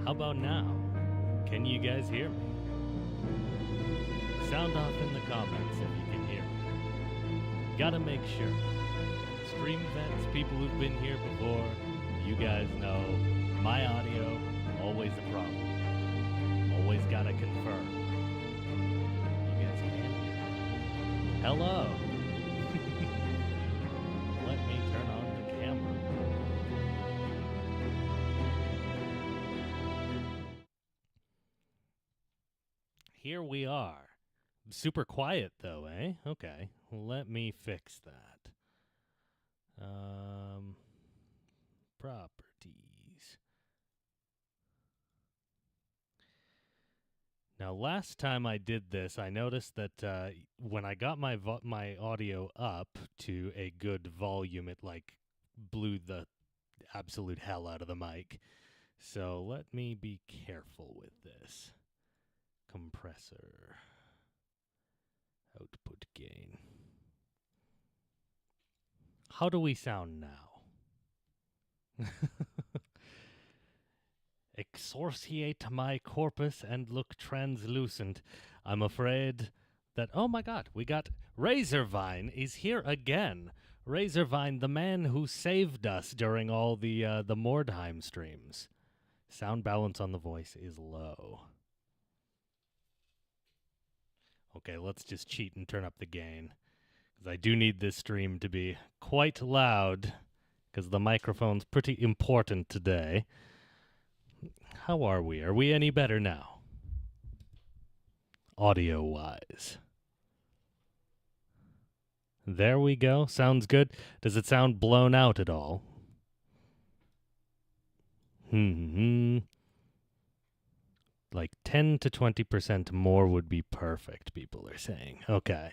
How about now? Can you guys hear me? Sound off in the comments if you can hear me. Gotta make sure. Stream vets, people who've been here before, you guys know my audio, always a problem. Always gotta confirm. You guys can hear me. Hello. Let me turn on the camera. Here we are. Super quiet though, eh? Okay, let me fix that. Properties. Now, last time I did this, I noticed that when I got my audio up to a good volume, it blew the absolute hell out of the mic. So let me be careful with this. Compressor. Output gain. How do we sound now? Exorciate my corpus and look translucent. I'm afraid that, oh my god, we got Razorvine is here again. Razorvine, the man who saved us during all the Mordheim streams. Sound balance on the voice is low. Okay, let's just cheat and turn up the gain, because I do need this stream to be quite loud, because the microphone's pretty important today. How are we? Are we any better now? Audio-wise. There we go. Sounds good. Does it sound blown out at all? Like 10 to 20% more would be perfect, people are saying. Okay.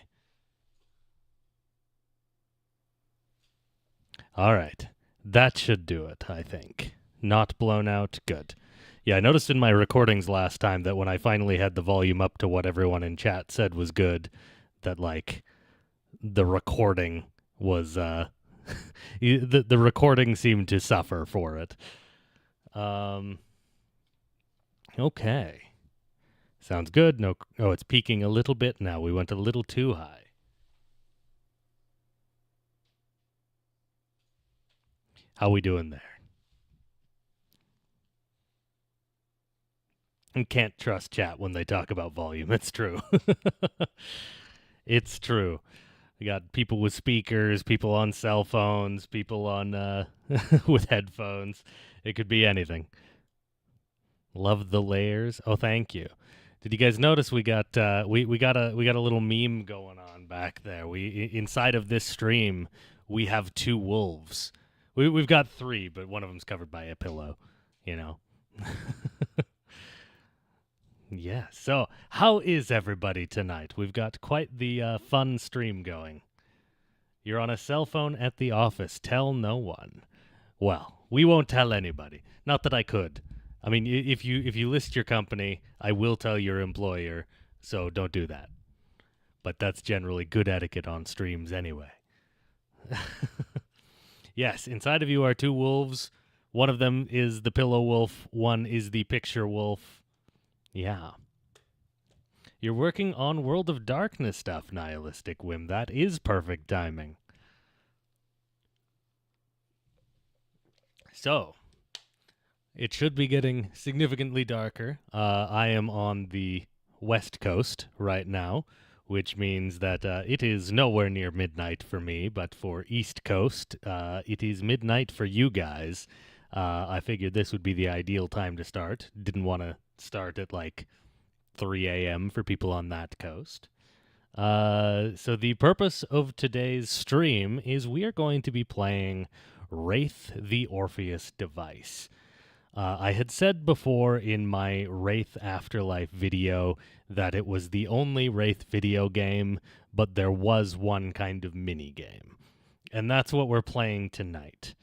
All right. That should do it, I think. Not blown out. Good. Yeah, I noticed in my recordings last time that when I finally had the volume up to what everyone in chat said was good, that, the recording was, the recording seemed to suffer for it. Okay. Sounds good. No, oh, it's peaking a little bit now. We went a little too high. How we doing there? You can't trust chat when they talk about volume. It's true. It's true. We got people with speakers, people on cell phones, people on with headphones. It could be anything. Love the layers. Oh, thank you. Did you guys notice we got we got a little meme going on back there? We inside of this stream we have two wolves. We've got three, but one of them's covered by a pillow. You know. Yeah. So how is everybody tonight? We've got quite the fun stream going. You're on a cell phone at the office. Tell no one. Well, we won't tell anybody. Not that I could. I mean, if you list your company, I will tell your employer, so don't do that. But that's generally good etiquette on streams anyway. Yes, inside of you are two wolves. One of them is the pillow wolf. One is the picture wolf. Yeah. You're working on World of Darkness stuff, Nihilistic Whim. That is perfect timing. So, it should be getting significantly darker. I am on the West Coast right now, which means that it is nowhere near midnight for me, but for East Coast, it is midnight for you guys. I figured this would be the ideal time to start. Didn't want to start at 3 a.m. for people on that coast. So the purpose of today's stream is we are going to be playing Wraith the Orpheus device. I had said before in my Wraith Afterlife video that it was the only Wraith video game, but there was one kind of mini game. And that's what we're playing tonight.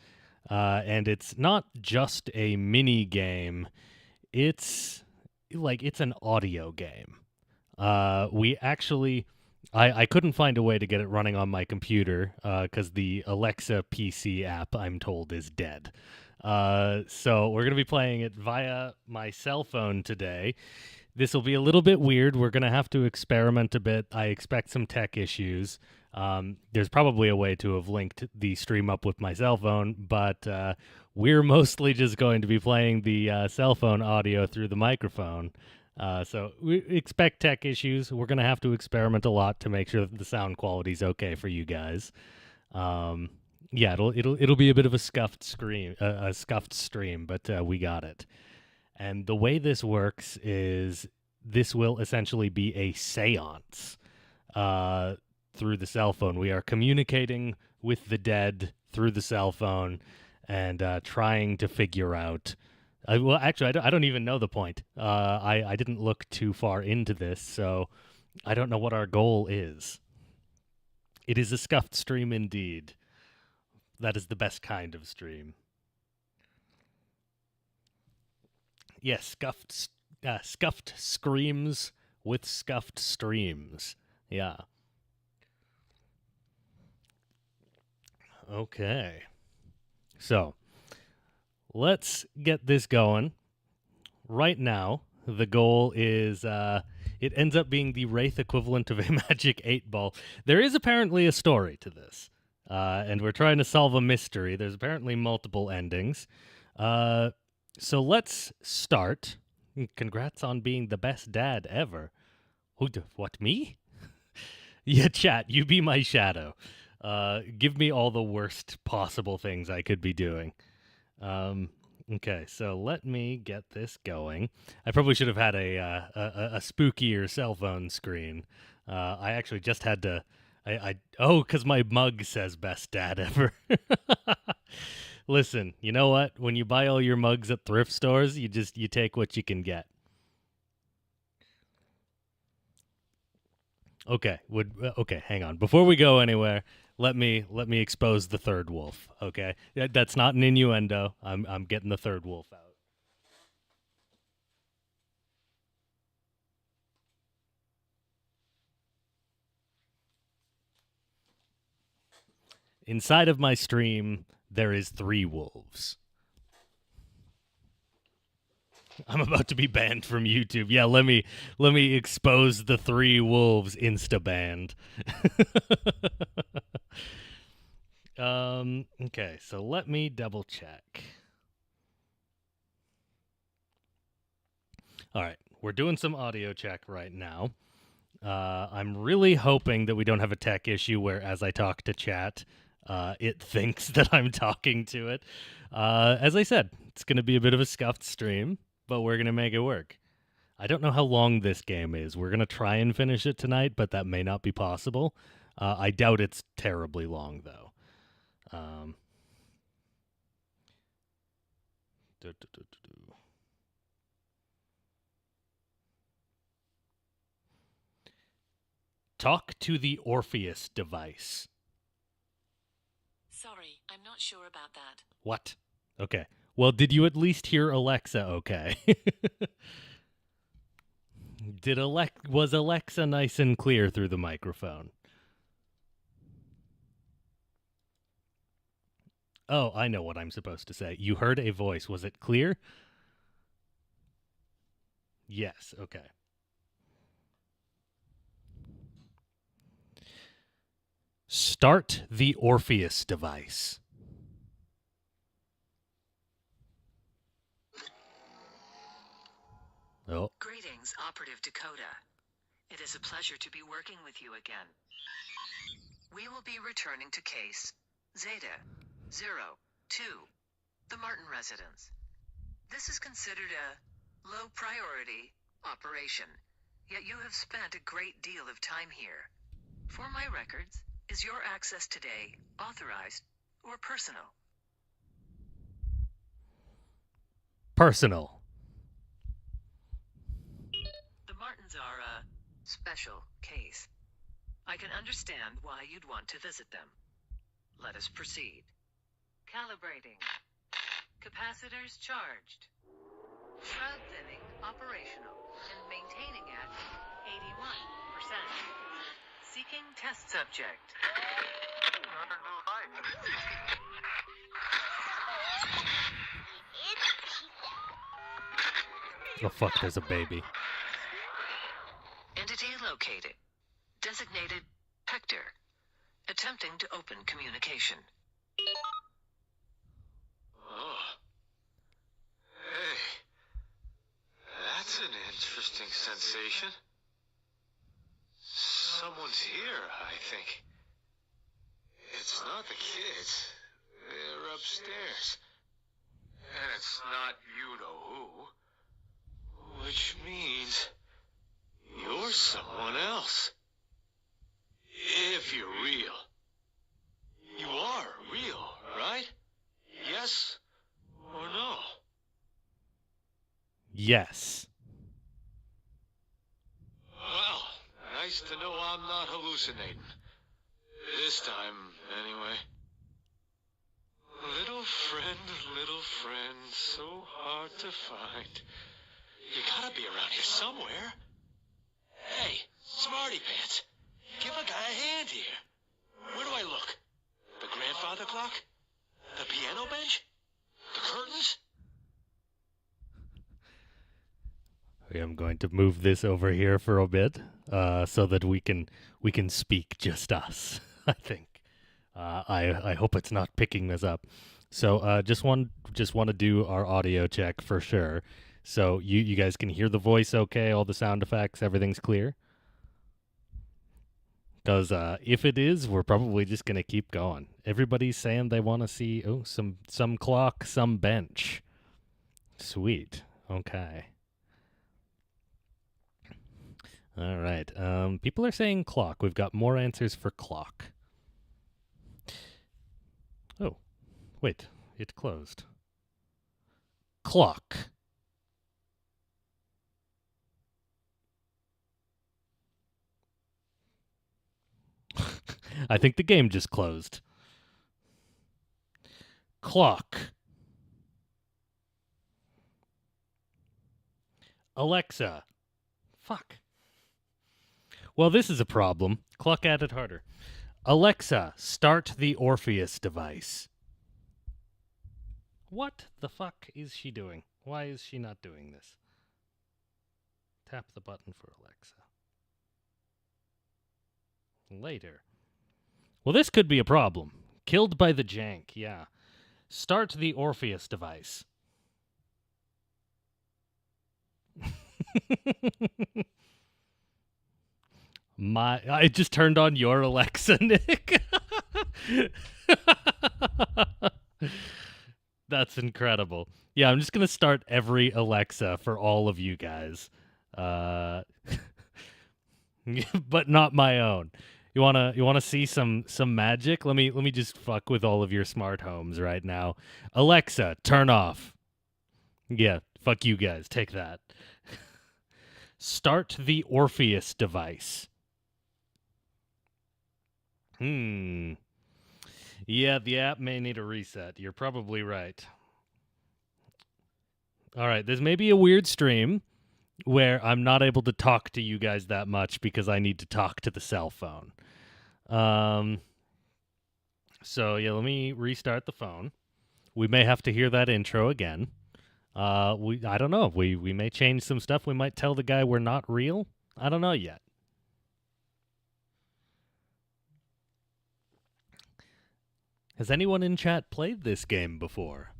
And it's not just a mini game, it's an audio game. We actually, I couldn't find a way to get it running on my computer because the Alexa PC app, I'm told, is dead. So we're going to be playing it via my cell phone today. This will be a little bit weird. We're going to have to experiment a bit. I expect some tech issues. There's probably a way to have linked the stream up with my cell phone, but we're mostly just going to be playing the cell phone audio through the microphone. So we expect tech issues. We're going to have to experiment a lot to make sure that the sound quality is okay for you guys. Yeah, it'll be a bit of a scuffed stream, but we got it. And the way this works is this will essentially be a séance through the cell phone. We are communicating with the dead through the cell phone and trying to figure out. Well, actually, I don't even know the point. I didn't look too far into this, so I don't know what our goal is. It is a scuffed stream indeed. That is the best kind of stream. Yes, scuffed screams with scuffed streams. Yeah. Okay. So, let's get this going. Right now, the goal is it ends up being the Wraith equivalent of a magic 8-ball. There is apparently a story to this, and we're trying to solve a mystery. There's apparently multiple endings. So let's start. Congrats on being the best dad ever. What, me? Yeah, chat, you be my shadow. Give me all the worst possible things I could be doing. Okay, so let me get this going. I probably should have had a spookier cell phone screen. I actually just had to... because my mug says best dad ever. Listen, you know what? When you buy all your mugs at thrift stores, you take what you can get. Okay, hang on. Before we go anywhere, let me expose the third wolf. Okay, that's not an innuendo. I'm getting the third wolf out. Inside of my stream, there is 3 wolves. I'm about to be banned from YouTube. Yeah, let me expose the 3 wolves insta-banned. Okay, so let me double check. All right, we're doing some audio check right now. I'm really hoping that we don't have a tech issue where as I talk to chat, it thinks that I'm talking to it. As I said, it's going to be a bit of a scuffed stream, but we're going to make it work. I don't know how long this game is. We're going to try and finish it tonight, but that may not be possible. I doubt it's terribly long, though. Talk to the Orpheus device. Sorry, I'm not sure about that. What? Okay. Well, did you at least hear Alexa okay? Was Alexa nice and clear through the microphone? Oh, I know what I'm supposed to say. You heard a voice. Was it clear? Yes, okay. Start the Orpheus device. Oh. Greetings, Operative Dakota. It is a pleasure to be working with you again. We will be returning to case Zeta 02, the Martin residence. This is considered a low-priority operation, yet you have spent a great deal of time here. For my records, is your access today authorized or personal? Personal. The Martins are a special case. I can understand why you'd want to visit them. Let us proceed. Calibrating. Capacitors charged. Shroud thinning operational and maintaining at 81%. Seeking test subject. Oh fuck, there's a baby. Entity located. Designated Hector. Attempting to open communication. Oh. Hey. That's an interesting sensation. Someone's here, I think. It's not the kids. They're upstairs. And it's not you-know-who. Which means you're someone else. If you're real. You are real, right? Yes or no? Yes. Well, nice to know I'm not hallucinating. This time, anyway. Little friend, so hard to find. You gotta be around here somewhere. Hey, Smarty Pants, give a guy a hand here. Where do I look? The grandfather clock? The piano bench? The curtains? I'm going to move this over here for a bit, so that we can speak just us. I think. I hope it's not picking this up. So just want to do our audio check for sure. So you guys can hear the voice okay, all the sound effects, everything's clear? Because if it is, we're probably just going to keep going. Everybody's saying they want to see some clock, some bench. Sweet. Okay. All right. People are saying clock. We've got more answers for clock. Oh, wait. It closed. Clock. I think the game just closed. Clock. Alexa. Fuck. Well, this is a problem. Clock added harder. Alexa, start the Orpheus device. What the fuck is she doing? Why is she not doing this? Tap the button for Alexa. Later. Well, this could be a problem. Killed by the jank, yeah. Start the Orpheus device. I just turned on your Alexa, Nick. That's incredible. Yeah, I'm just gonna start every Alexa for all of you guys, but not my own. You wanna see some magic? Let me just fuck with all of your smart homes right now. Alexa, turn off. Yeah, fuck you guys. Take that. Start the Orpheus device. Yeah, the app may need a reset. You're probably right. All right, there's maybe a weird stream where I'm not able to talk to you guys that much because I need to talk to the cell phone. So yeah, let me restart the phone. We may have to hear that intro again. I don't know. We may change some stuff. We might tell the guy we're not real. I don't know yet. Has anyone in chat played this game before?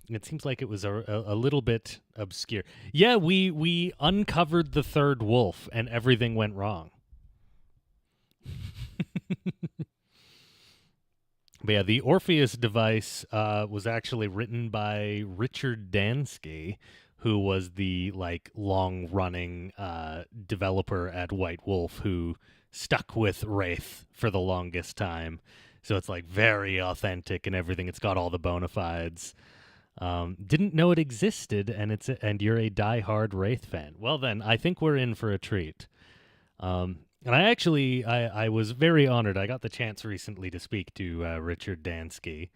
It seems like it was a little bit obscure. Yeah, we uncovered the third wolf and everything went wrong. But yeah, the Orpheus device was actually written by Richard Dansky, who was the long-running developer at White Wolf who stuck with Wraith for the longest time. So it's very authentic and everything. It's got all the bona fides. Didn't know it existed, and you're a diehard Wraith fan. Well then, I think we're in for a treat. And I was very honored. I got the chance recently to speak to Richard Dansky.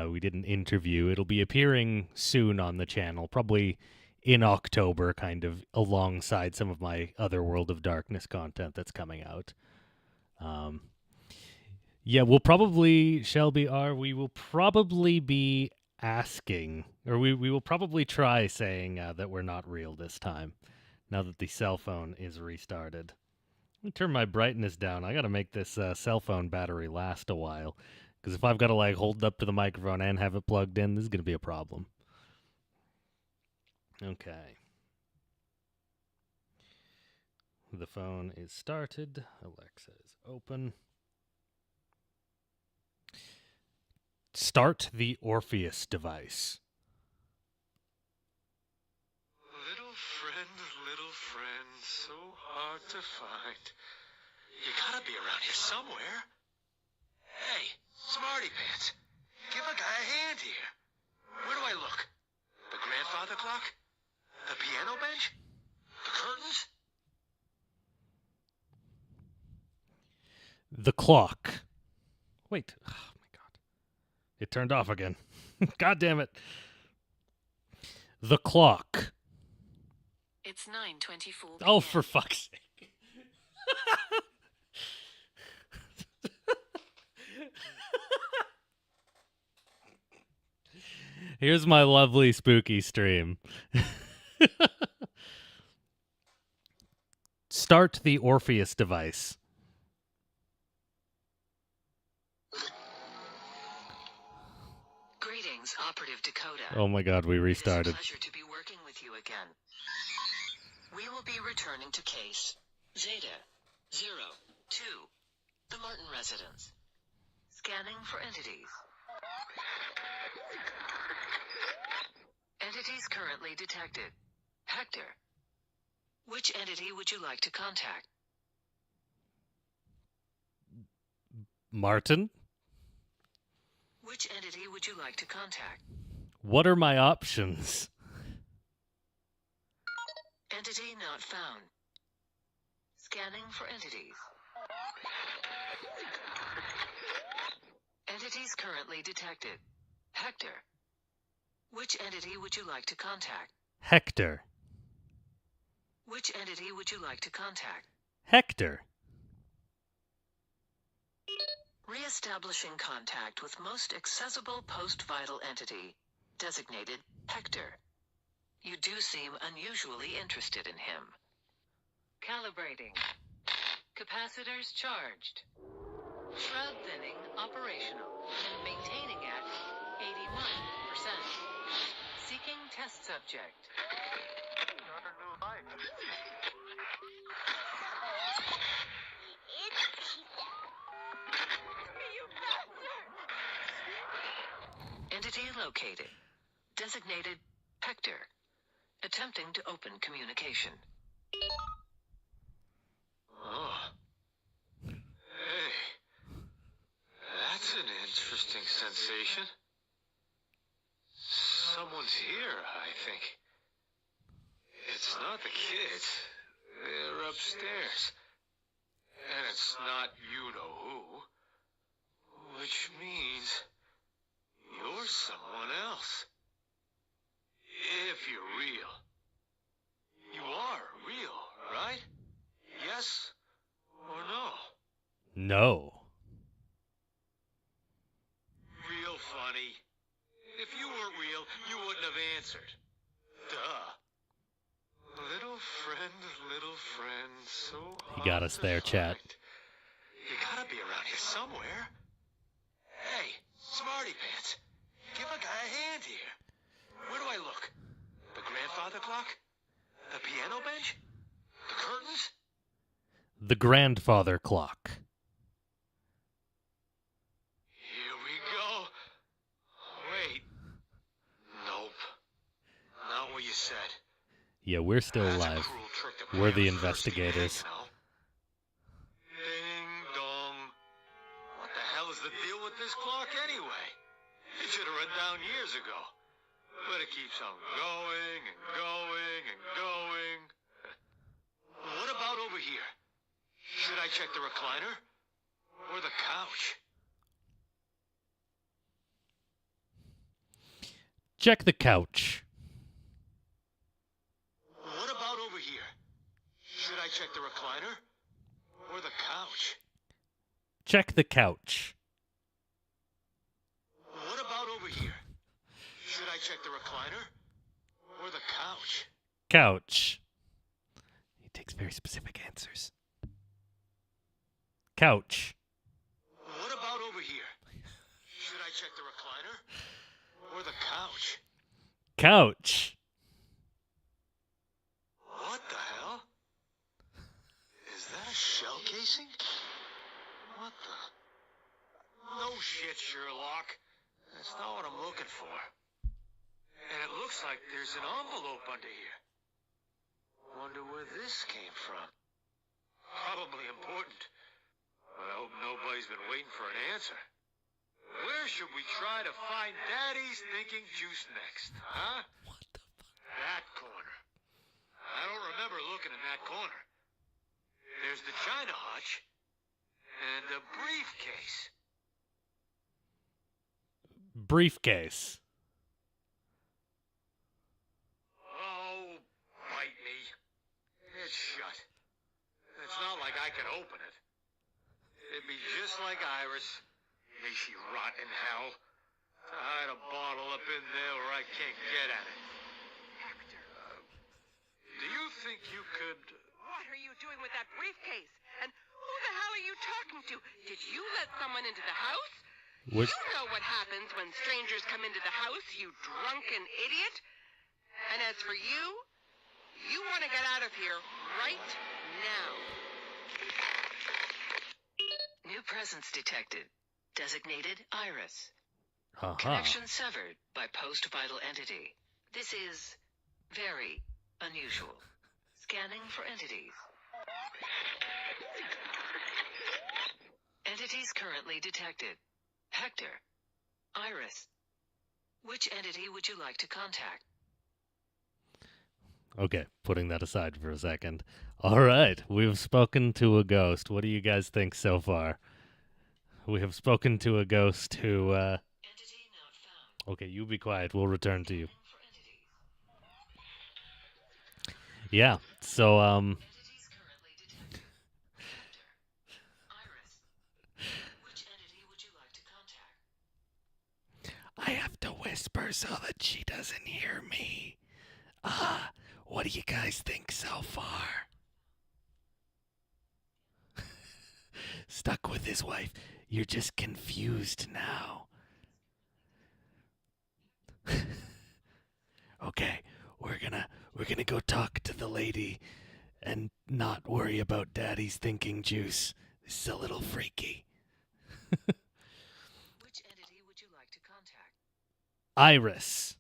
We did an interview. It'll be appearing soon on the channel, probably in October, kind of alongside some of my other World of Darkness content that's coming out. Yeah, we will probably be asking, or we will probably try saying that we're not real this time, now that the cell phone is restarted. Let me turn my brightness down. I gotta make this cell phone battery last a while, because if I've got to like hold it up to the microphone and have it plugged in, this is gonna be a problem. Okay. The phone is started. Alexa is open. Start the Orpheus device. Little friend, so hard to find. You gotta be around here somewhere. Hey, Smarty Pants, give a guy a hand here. Where do I look? The grandfather clock? The piano bench? The curtains? The clock. Wait. Oh my god. It turned off again. God damn it. The clock. It's 9:24 p.m. Oh, for fuck's sake. Here's my lovely spooky stream. Start the Orpheus device. Greetings, Operative Dakota. Oh my god, we restarted. It is a pleasure to be working with you again. We will be returning to case Zeta 02, the Martin residence. Scanning for entities. Entities currently detected. Hector. Which entity would you like to contact? Martin? Which entity would you like to contact? What are my options? Entity not found. Scanning for entities. Entities currently detected. Hector. Which entity would you like to contact? Hector. Which entity would you like to contact? Hector. Re-establishing contact with most accessible post-vital entity, designated Hector. You do seem unusually interested in him. Calibrating. Capacitors charged. Shroud thinning operational. Maintaining at 81%. Seeking test subject. Entity located. Designated Hector. Attempting to open communication. Oh. Hey. That's an interesting sensation. Someone's here, I think. It's not the kids. They're upstairs. And it's not you-know-who. Which means you're someone else. If you're real. You are real, right? Yes or no? No. Real funny. If you weren't real, you wouldn't have answered. Duh. Little friend, so He got hard us to there, chat. find. You gotta be around here somewhere. Hey, Smarty Pants, give a guy a hand here. Where do I look? The grandfather clock? The piano bench? The curtains? The grandfather clock. Here we go. Wait. Nope. Not what you said. Yeah, we're still That's a alive. cruel trick to We're play the on Thursday night, investigators. you know? Ding dong. What the hell is the deal with this clock anyway? It should have run down years ago. But it keeps on going and going and going. What about over here? Should I check the recliner? Or the couch? Check the couch. What about over here? Should I check the recliner? Or the couch? Check the couch. What about over here? check the recliner? Or the couch? Couch. He takes very specific answers. Couch. What about over here? Should I check the recliner? Or the couch? Couch. What the hell? Is that a shell casing? What the? No shit, Sherlock. That's not what I'm looking for. And it looks like there's an envelope under here. Wonder where this came from. Probably important. But I hope nobody's been waiting for an answer. Where should we try to find Daddy's thinking juice next, huh? What the fuck? That corner. I don't remember looking in that corner. There's the china hutch. And a briefcase. Briefcase. Oh, bite me. It's shut. It's not like I can open it. It'd be just like Iris. May she rot in hell. To hide a bottle up in there where I can't get at it. Hector, Do you think you could... what are you doing with that briefcase? And who the hell are you talking to? Did you let someone into the house? Which... You know what happens when strangers come into the house, you drunken idiot. And as for you, you want to get out of here right now. New presence detected. Designated Iris. Uh-huh. Connection severed by post-vital entity. This is very unusual. Scanning for entities. Entities currently detected. Hector. Iris. Which entity would you like to contact? Okay, putting that aside for a second. All right, we've spoken to a ghost. What do you guys think so far? We have spoken to a ghost who, Entity not found. Okay, you be quiet. We'll return to you. Scanning for entities. Yeah, so, Entities currently detected. Hector. Iris. Which entity would you like to contact? I have to whisper so that she doesn't hear me. What do you guys think so far? Stuck with his wife. You're just confused now. Okay, we're gonna go talk to the lady and not worry about Daddy's thinking juice. This is a little freaky. Which entity would you like to contact? Iris.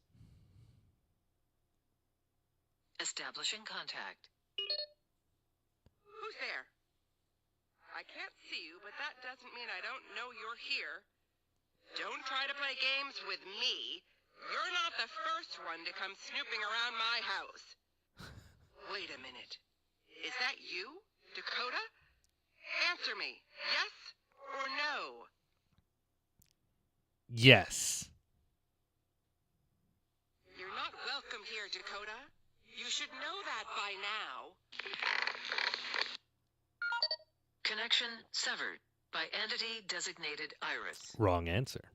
Establishing contact. Who's there? I can't see you, but that doesn't mean I don't know you're here. Don't try to play games with me. You're not the first one to come snooping around my house. Wait a minute. Is that you, Dakota? Answer me, yes or no? Yes. You're not welcome here, Dakota. You should know that by now. Connection severed by entity designated Iris. Wrong answer.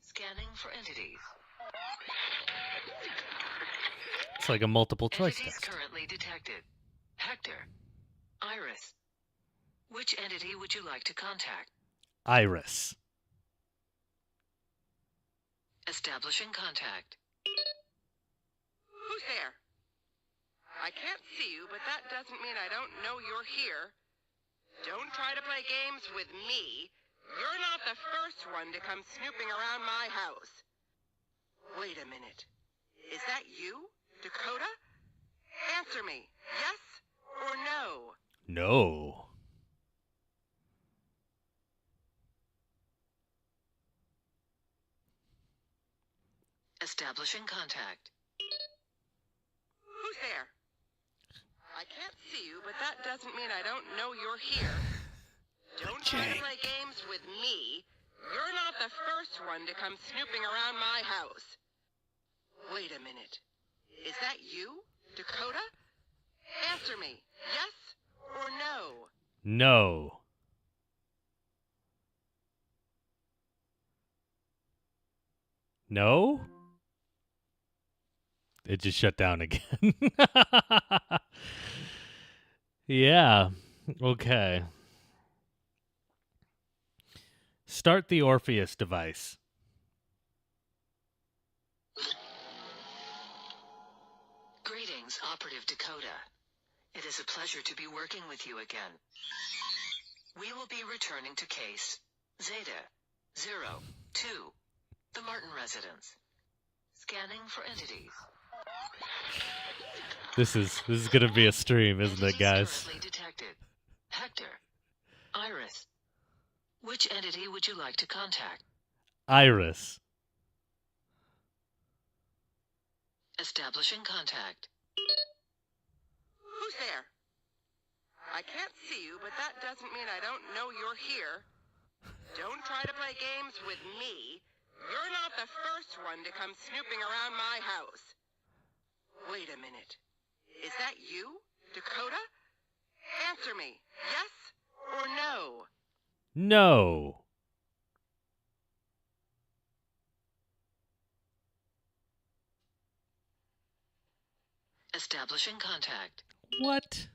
Scanning for entities. It's like a multiple choice Entities test. currently detected. Hector. Iris. Which entity would you like to contact? Iris. Establishing contact. Who's there? I can't see you, but that doesn't mean I don't know you're here. Don't try to play games with me. You're not the first one to come snooping around my house. Wait a minute. Is that you, Dakota? Answer me, yes or no? No. Establishing contact. Who's there? I can't see you, but that doesn't mean I don't know you're here. Don't try to play games with me. You're not the first one to come snooping around my house. Wait a minute. Is that you, Dakota? Answer me, yes or no? No. No? It just shut down again. Yeah. Okay. Start the Orpheus device. Greetings, Operative Dakota. It is a pleasure to be working with you again. We will be returning to case Zeta 02, the Martin residence. Scanning for entities. This is gonna be a stream, isn't it, guys? Currently detected. Hector. Iris. Which entity would you like to contact? Iris. Establishing contact. Who's there? I can't see you, but that doesn't mean I don't know you're here. Don't try to play games with me. You're not the first one to come snooping around my house. Wait a minute. Is that you, Dakota? Answer me, yes or no? No. Establishing contact. What?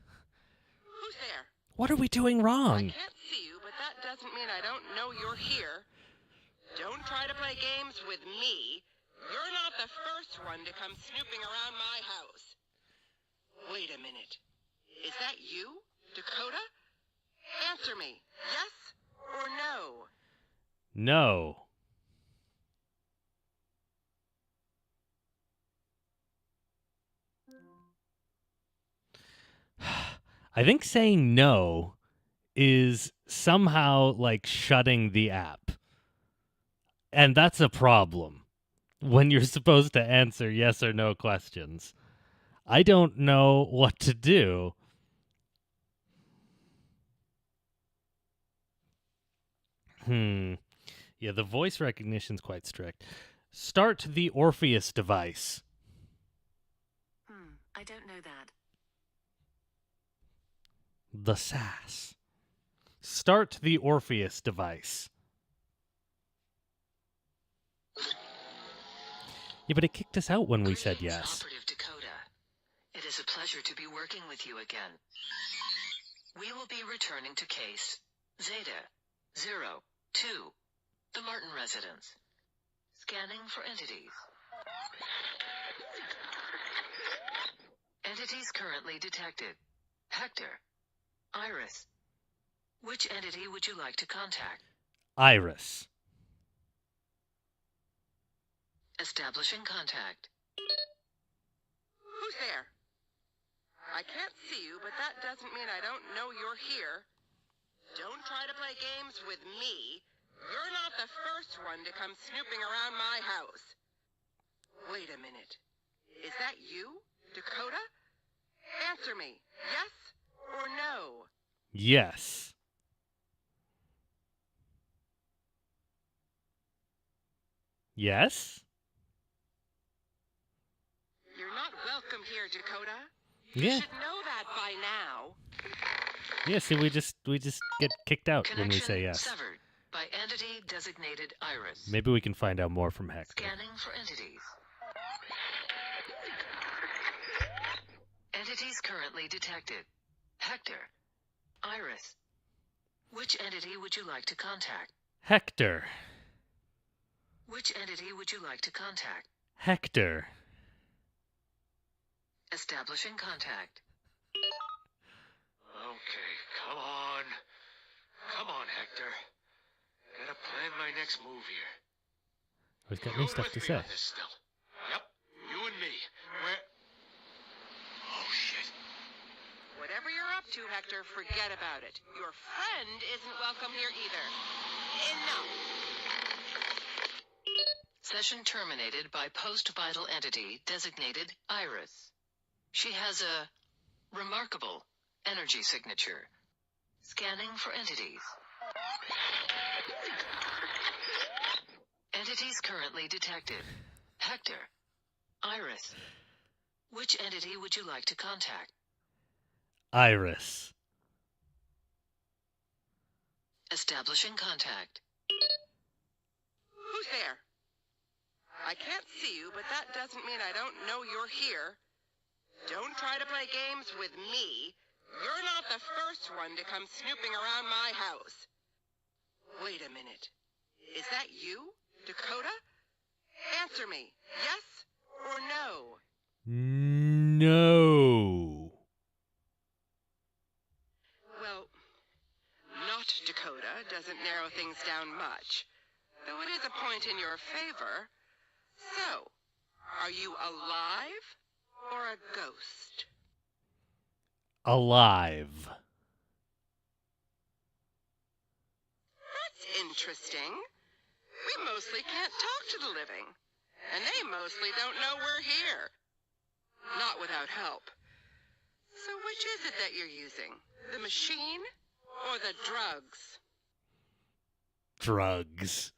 Who's there? What are we doing wrong? I can't see you, but that doesn't mean I don't know you're here. Don't try to play games with me. You're not the first one to come snooping around my house. Wait a minute. Is that you, Dakota? Answer me, yes or no? No. I think saying no is somehow like shutting the app. And that's a problem when you're supposed to answer yes or no questions. I don't know what to do. Yeah, the voice recognition's quite strict. Start the Orpheus device. I don't know that. The SAS. Start the Orpheus device. Yeah, but it kicked us out when we said Greetings, yes. Operative Dakota. It is a pleasure to be working with you again. We will be returning to case Zeta 02, the Martin residence. Scanning for entities. Entities currently detected. Hector. Iris. Which entity would you like to contact? Iris. Establishing contact. Who's there? I can't see you, but that doesn't mean I don't know you're here. Don't try to play games with me. You're not the first one to come snooping around my house. Wait a minute. Is that you, Dakota? Answer me, yes or no? Yes. Yes? You're not welcome here, Dakota. Yeah. You should know that by now. Yeah, see, we just get kicked out when we say Connection yes. severed by entity designated Iris. Maybe we can find out more from Hector. Scanning for entities. Entities currently detected. Hector. Iris. Which entity would you like to contact? Hector. Which entity would you like to contact? Hector. Establishing contact. Okay, come on. Come on, Hector. Gotta plan my next move here. He's got You new stuff with to me say. on this still? Yep, you and me. Where? Oh, shit. Whatever you're up to, Hector, forget about it. Your friend isn't welcome here either. Enough. Session terminated by post-vital entity designated Iris. She has a remarkable energy signature. Scanning for entities. Entities currently detected. Hector. Iris. Which entity would you like to contact? Iris. Establishing contact. Who's there? I can't see you, but that doesn't mean I don't know you're here. Don't try to play games with me. You're not the first one to come snooping around my house. Wait a minute. Is that you, Dakota? Answer me, yes or no? No. Well, not Dakota doesn't narrow things down much, though it is a point in your favor. So, are you alive or a ghost? Alive. That's interesting. We mostly can't talk to the living, and they mostly don't know we're here. Not without help. So which is it that you're using? The machine or the drugs? Drugs.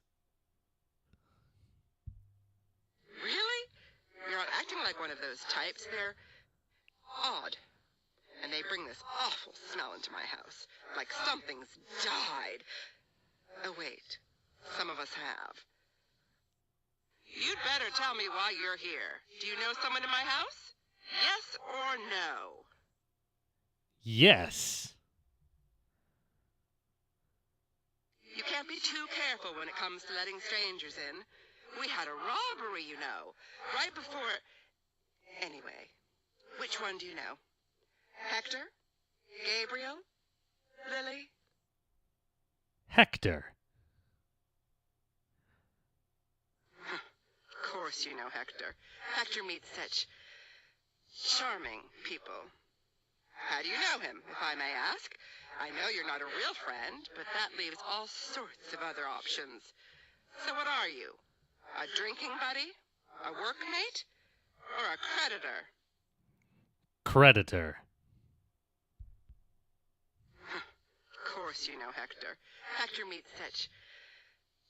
Really? You're acting like one of those types. They're odd. And they bring this awful smell into my house, like something's died. Oh, wait. Some of us have. You'd better tell me why you're here. Do you know someone in my house? Yes or no? Yes. You can't be too careful when it comes to letting strangers in. We had a robbery, you know, right before... Anyway, which one do you know? Hector? Gabriel? Lily? Hector. Of course you know Hector. Hector meets such charming people. How do you know him, if I may ask? I know you're not a real friend, but that leaves all sorts of other options. So what are you? A drinking buddy? A workmate? Or a creditor? Creditor. Of course you know Hector. Hector meets such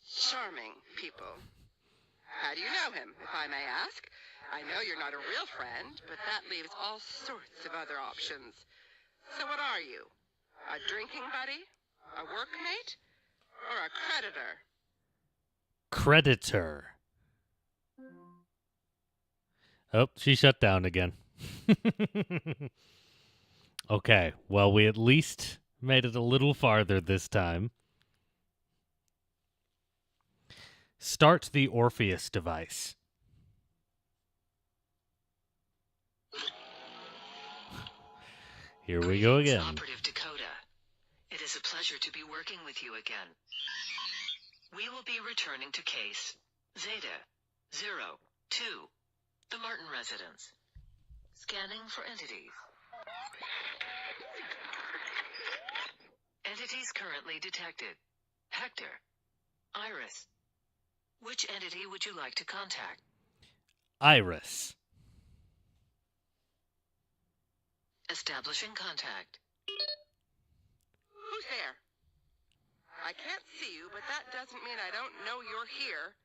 charming people. How do you know him, if I may ask? I know you're not a real friend, but that leaves all sorts of other options. So what are you? A drinking buddy? A workmate? Or a creditor? Creditor. Oh, she shut down again. Okay, well, we at least made it a little farther this time. Start the Orpheus device. Here we go Greetings, again. Operative Dakota. It is a pleasure to be working with you again. We will be returning to case Zeta 02, the Martin residence. Scanning for entities. Entities currently detected. Hector. Iris. Which entity would you like to contact? Iris. Establishing contact. Who's there? I can't see you, but that doesn't mean I don't know you're here.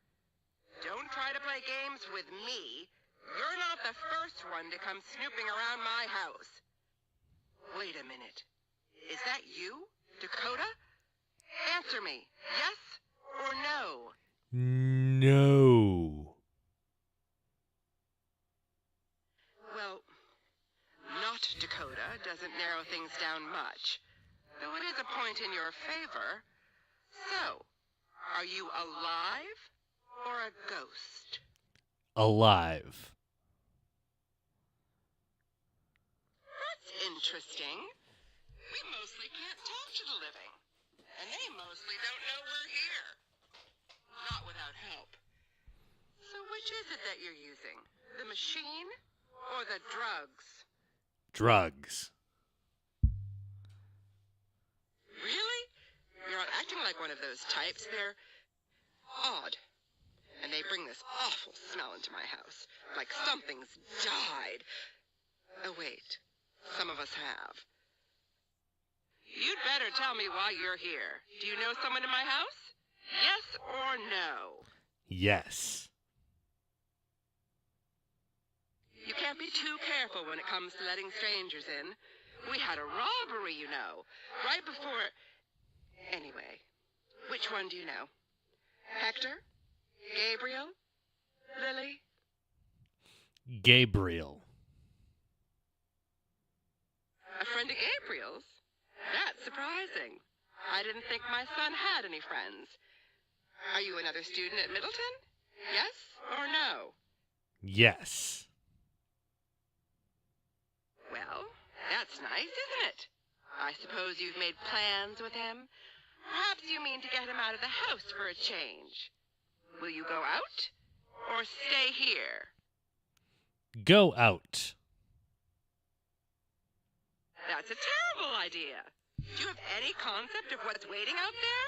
Don't try to play games with me. You're not the first one to come snooping around my house. Wait a minute. Is that you, Dakota? Answer me, yes or no? No. Well, not Dakota doesn't narrow things down much, though it is a point in your favor. So, are you alive or a ghost? Alive. That's interesting. We mostly can't talk to the living, and they mostly don't know we're here. Not without help. So which is it that you're using? The machine or the drugs? Drugs. Really? You're acting like one of those types. They're odd. And they bring this awful smell into my house, like something's died. Oh, wait. Some of us have. You'd better tell me why you're here. Do you know someone in my house? Yes or no? Yes. You can't be too careful when it comes to letting strangers in. We had a robbery, you know, right before... Anyway, which one do you know? Hector? Gabriel? Lily? Gabriel. A friend of Gabriel's? That's surprising. I didn't think my son had any friends. Are you another student at Middleton? Yes or no? Yes. Well, that's nice, isn't it? I suppose you've made plans with him? Perhaps you mean to get him out of the house for a change. Will you go out or stay here? Go out. That's a terrible idea. Do you have any concept of what's waiting out there?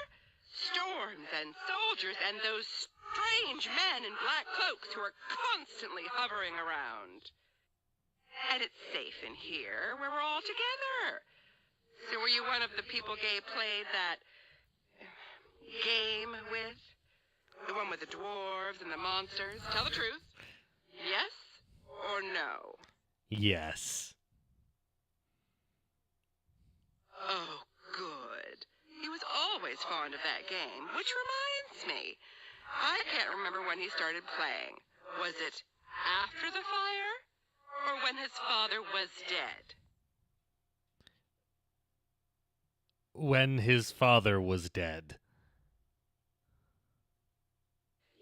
Storms and soldiers and those strange men in black cloaks who are constantly hovering around. And it's safe in here where we're all together. So were you one of the people Gabe played that game with? The one with the dwarves and the monsters? Tell the truth. Yes or no? Yes. Oh, good. He was always fond of that game, which reminds me. I can't remember when he started playing. Was it after the fire or when his father was dead? When his father was dead.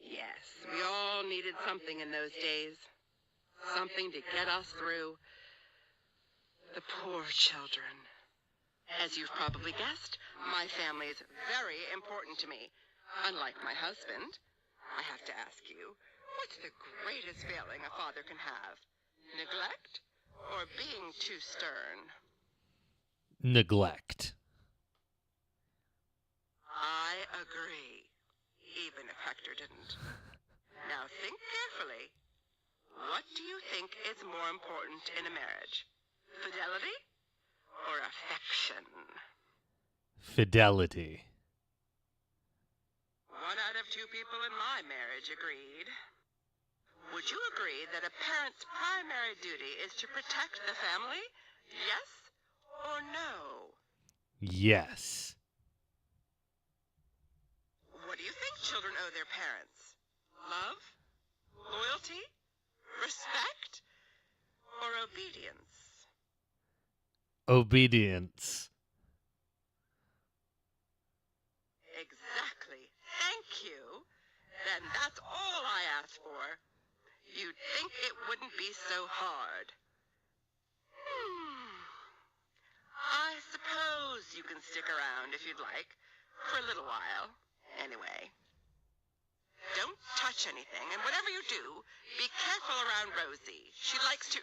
Yes, we all needed something in those days. Something to get us through. The poor children. As you've probably guessed, my family is very important to me. Unlike my husband, I have to ask you, what's the greatest failing a father can have? Neglect or being too stern? Neglect. I agree, even if Hector didn't. Now think carefully. What do you think is more important in a marriage? Fidelity or affection? Fidelity. 1 out of 2 people in my marriage agreed. Would you agree that a parent's primary duty is to protect the family? Yes or no? Yes. What do you think children owe their parents? Love? Loyalty? Respect? Or obedience? Obedience. Exactly. Thank you. Then that's all I asked for. You'd think it wouldn't be so hard. I suppose you can stick around if you'd like, for a little while. Anyway, don't touch anything, and whatever you do, be careful around Rosie. She likes to...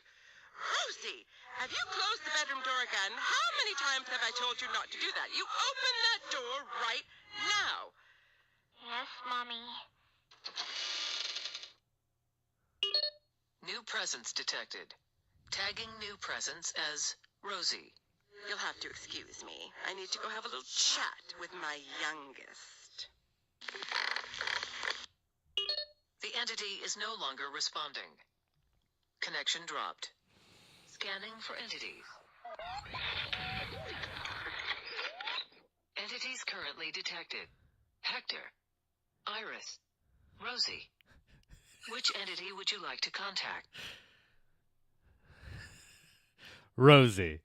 Rosie, have you closed the bedroom door again? How many times have I told you not to do that? You open that door right now. Yes, Mommy. New presence detected. Tagging new presence as Rosie. You'll have to excuse me. I need to go have a little chat with my youngest. The entity is no longer responding. Connection dropped. Scanning for entities. Entities currently detected. Hector. Iris. Rosie. Which entity would you like to contact? Rosie.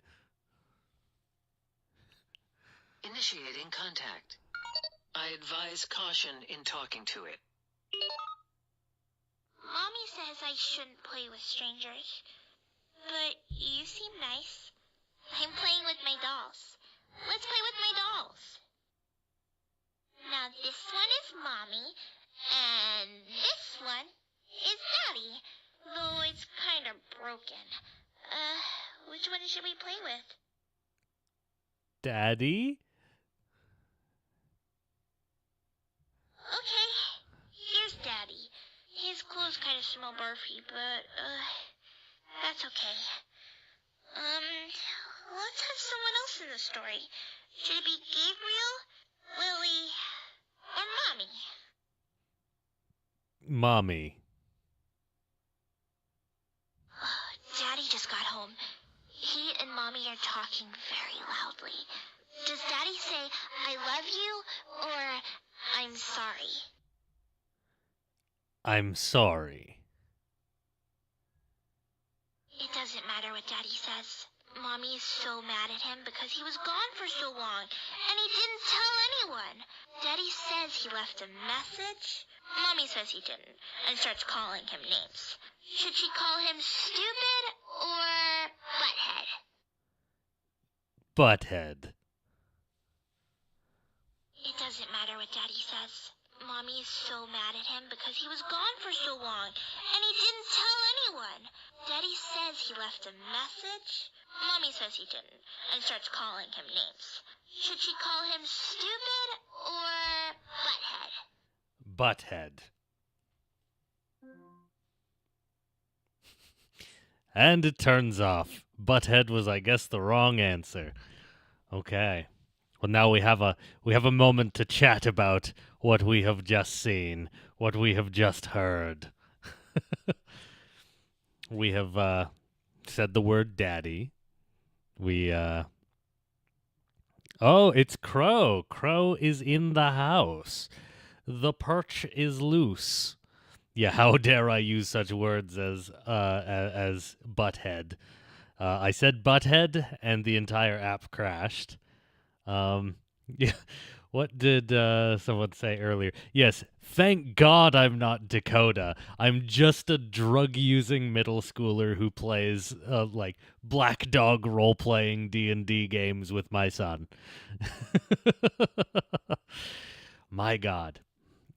Initiating contact. I advise caution in talking to it. Mommy says I shouldn't play with strangers. But you seem nice. I'm playing with my dolls. Let's play with my dolls. Now this one is Mommy, and this one is Daddy. Though it's kind of broken. Which one should we play with? Daddy? Okay, here's Daddy. His clothes kind of smell barfy, but, that's okay. Let's have someone else in the story. Should it be Gabriel, Lily, or Mommy? Mommy. Daddy just got home. He and Mommy are talking very loudly. Does Daddy say, I love you, or I'm sorry? I'm sorry. It doesn't matter what Daddy says. Mommy is so mad at him because he was gone for so long, and he didn't tell anyone. Daddy says he left a message. Mommy says he didn't, and starts calling him names. Should she call him stupid or butthead? Butthead. It doesn't matter what Daddy says. Mommy is so mad at him because he was gone for so long, and he didn't tell anyone. Daddy says he left a message. Mommy says he didn't, and starts calling him names. Should she call him stupid or butthead? Butthead. And it turns off. Butthead was, I guess, the wrong answer. Okay. Well, now we have a moment to chat about what we have just seen, what we have just heard. We have said the word daddy. We Oh, it's Crow. Crow is in the house. The perch is loose. Yeah, how dare I use such words as butthead? I said butthead, and the entire app crashed. Yeah. What did someone say earlier? Yes, thank God I'm not Dakota. I'm just a drug-using middle schooler who plays like Black Dog role-playing D&D games with my son. My God.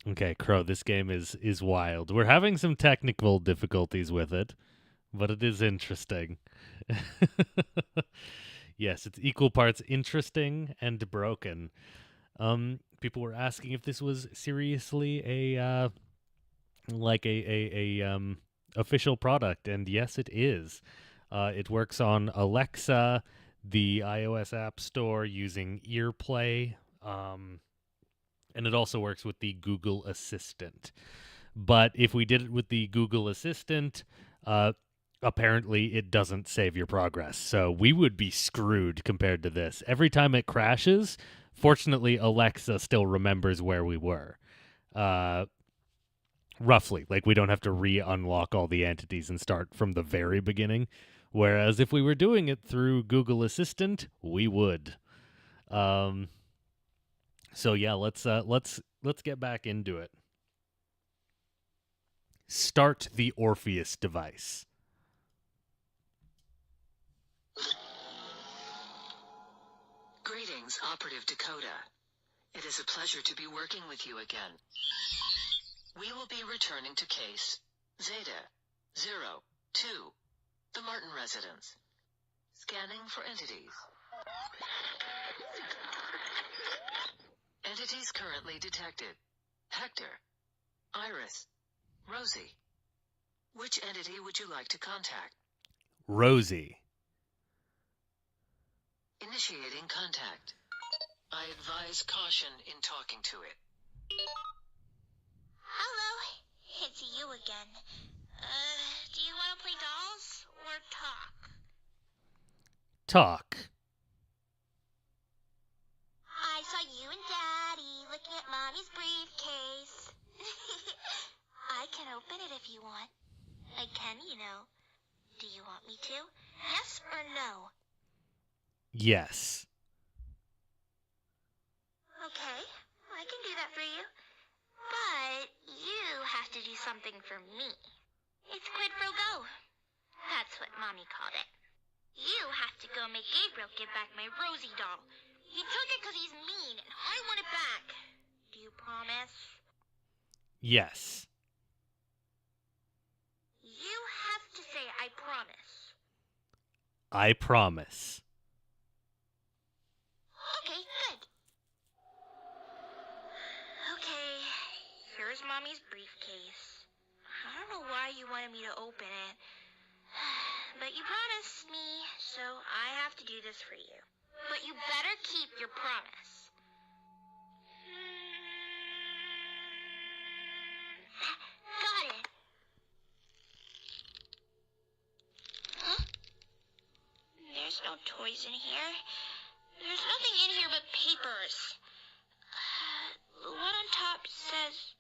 Okay, Crow, this game is wild. We're having some technical difficulties with it, but it is interesting. Yes, it's equal parts interesting and broken. People were asking if this was seriously a official product, and yes, it is. It works on Alexa, the iOS App Store, using EarPlay, and it also works with the Google Assistant. But if we did it with the Google Assistant, apparently it doesn't save your progress. So we would be screwed compared to this. Every time it crashes, fortunately, Alexa still remembers where we were. Roughly. Like, we don't have to re-unlock all the entities and start from the very beginning. Whereas if we were doing it through Google Assistant, we would. So yeah, let's get back into it. Start the Orpheus device. Greetings, Operative Dakota. It is a pleasure to be working with you again. We will be returning to case Zeta 02, the Martin residence. Scanning for entities. Entities currently detected. Hector, Iris, Rosie. Which entity would you like to contact? Rosie. Initiating contact. I advise caution in talking to it. Hello, it's you again. Do you want to play dolls or talk? Talk. I saw you and Daddy looking at Mommy's briefcase. I can open it if you want. I can, you know. Do you want me to? Yes or no? Yes. Okay, I can do that for you. But you have to do something for me. It's quid pro quo. That's what Mommy called it. You have to go make Gabriel give back my Rosie doll. He took it because he's mean, and I want it back. Do you promise? Yes. You have to say, I promise. I promise. Okay, good. Okay, here's Mommy's briefcase. I don't know why you wanted me to open it. But you promised me, so I have to do this for you. But you better keep your promise. Got it. Huh? There's no toys in here. There's nothing in here but papers. The one on top says,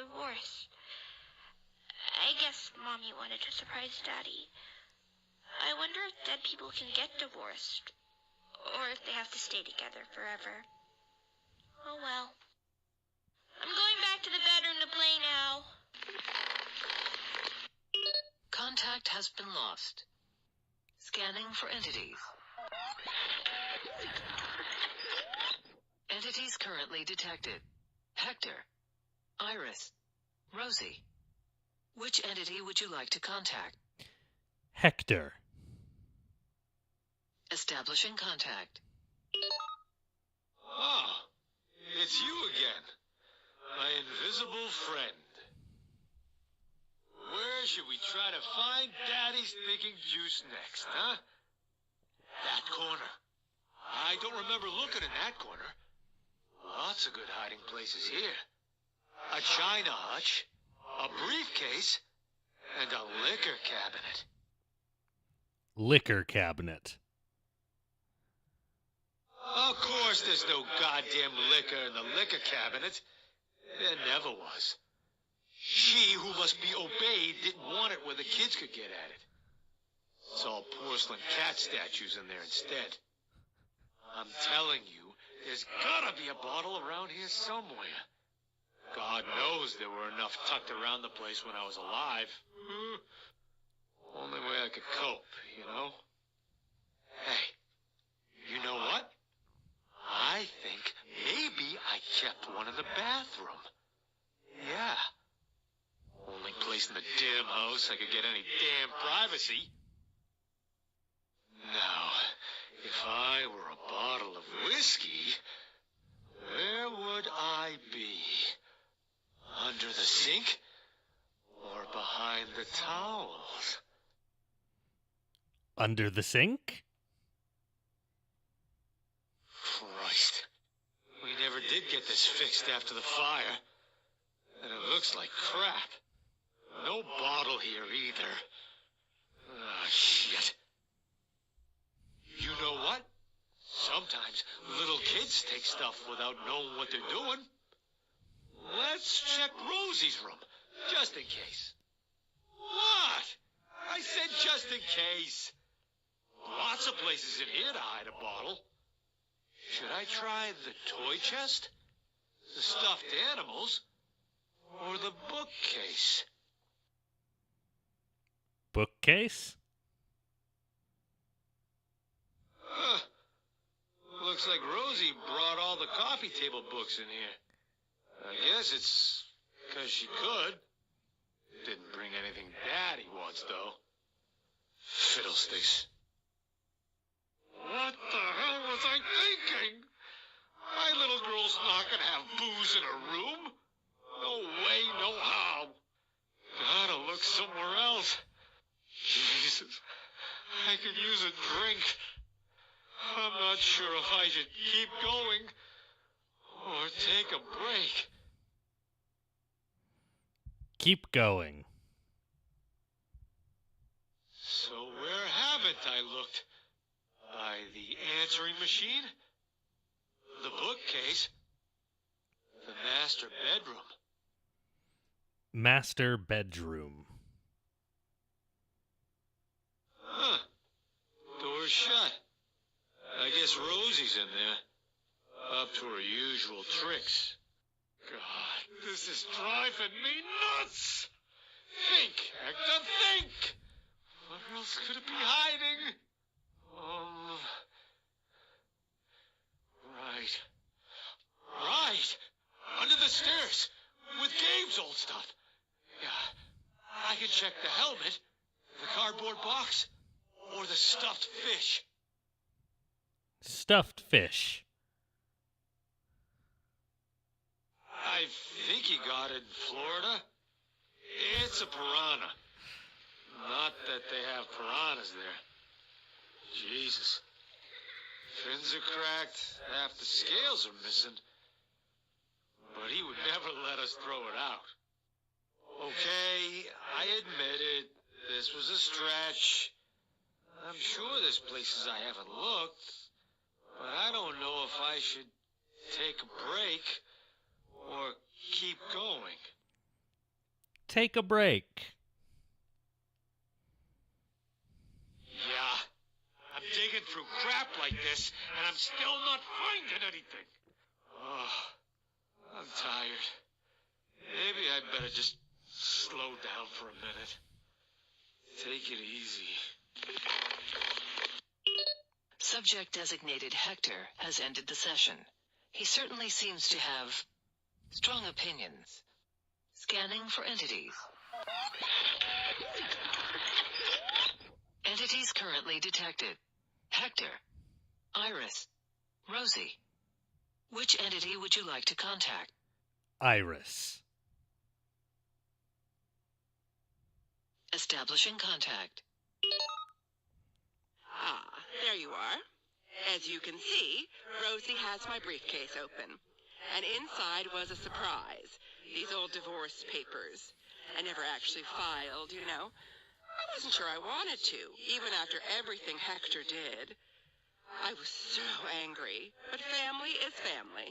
divorce. I guess Mommy wanted to surprise Daddy. I wonder if dead people can get divorced, or if they have to stay together forever. Oh well. I'm going back to the bedroom to play now. Contact has been lost. Scanning for entities. Entities currently detected. Hector. Iris. Rosie. Which entity would you like to contact? Hector. Establishing contact. Oh, it's you again. My invisible friend. Where should we try to find Daddy's thinking juice next, huh? That corner. I don't remember looking in that corner. Lots of good hiding places here. A china hutch, a briefcase, and a liquor cabinet. Liquor cabinet. Of course there's no goddamn liquor in the liquor cabinet. There never was. She who must be obeyed didn't want it where the kids could get at it. It's all porcelain cat statues in there instead. I'm telling you, there's gotta be a bottle around here somewhere. God knows there were enough tucked around the place when I was alive. Only way I could cope, you know? Hey, you know what? I think maybe I kept one in the bathroom. Yeah. Only place in the damn house I could get any damn privacy. Now, if I were a bottle of whiskey, where would I be? Under the sink? Or behind the towels? Under the sink? Christ. We never did get this fixed after the fire. And it looks like crap. No bottle here either. Ah, shit. You know what? Sometimes little kids take stuff without knowing what they're doing. Let's check Rosie's room, just in case. What? I said just in case. Lots of places in here to hide a bottle. Should I try the toy chest, the stuffed animals, or the bookcase? Bookcase? Looks like Rosie brought all the coffee table books in here. I guess it's because she could. Didn't bring anything Daddy wants, though. Fiddlesticks. What the hell was I thinking? My little girl's not gonna have booze in her room. No way, no how. Gotta look somewhere else. Jesus, I could use a drink. I'm not sure if I should keep going or take a break. Keep going. So where haven't I looked? By the answering machine? The bookcase? The master bedroom? Master bedroom. Huh. Door's shut. I guess Rosie's in there. Up to her usual tricks. God, this is driving me nuts! Think, Hector, think! Where else could it be hiding? Right. Right! Under the stairs! With Gabe's old stuff! Yeah, I can check the helmet, the cardboard box, or the stuffed fish. Stuffed fish. I think he got it in Florida. It's a piranha. Not that they have piranhas there. Jesus. Fins are cracked, half the scales are missing. But he would never let us throw it out. Okay, I admit it. This was a stretch. I'm sure there's places I haven't looked. But I don't know if I should take a break or keep going. take a break. Yeah, I'm digging through crap like this, and I'm still not finding anything. Oh, I'm tired. Maybe I'd better just slow down for a minute. Take it easy. Subject designated Hector has ended the session. He certainly seems to have strong opinions. Scanning for entities. Entities currently detected. Hector, Iris, Rosie. Which entity would you like to contact? Iris. Establishing contact. Ah, there you are. As you can see, Rosie has my briefcase open. And inside was a surprise. These old divorce papers. I never actually filed, you know. I wasn't sure I wanted to, even after everything Hector did. I was so angry, but family is family.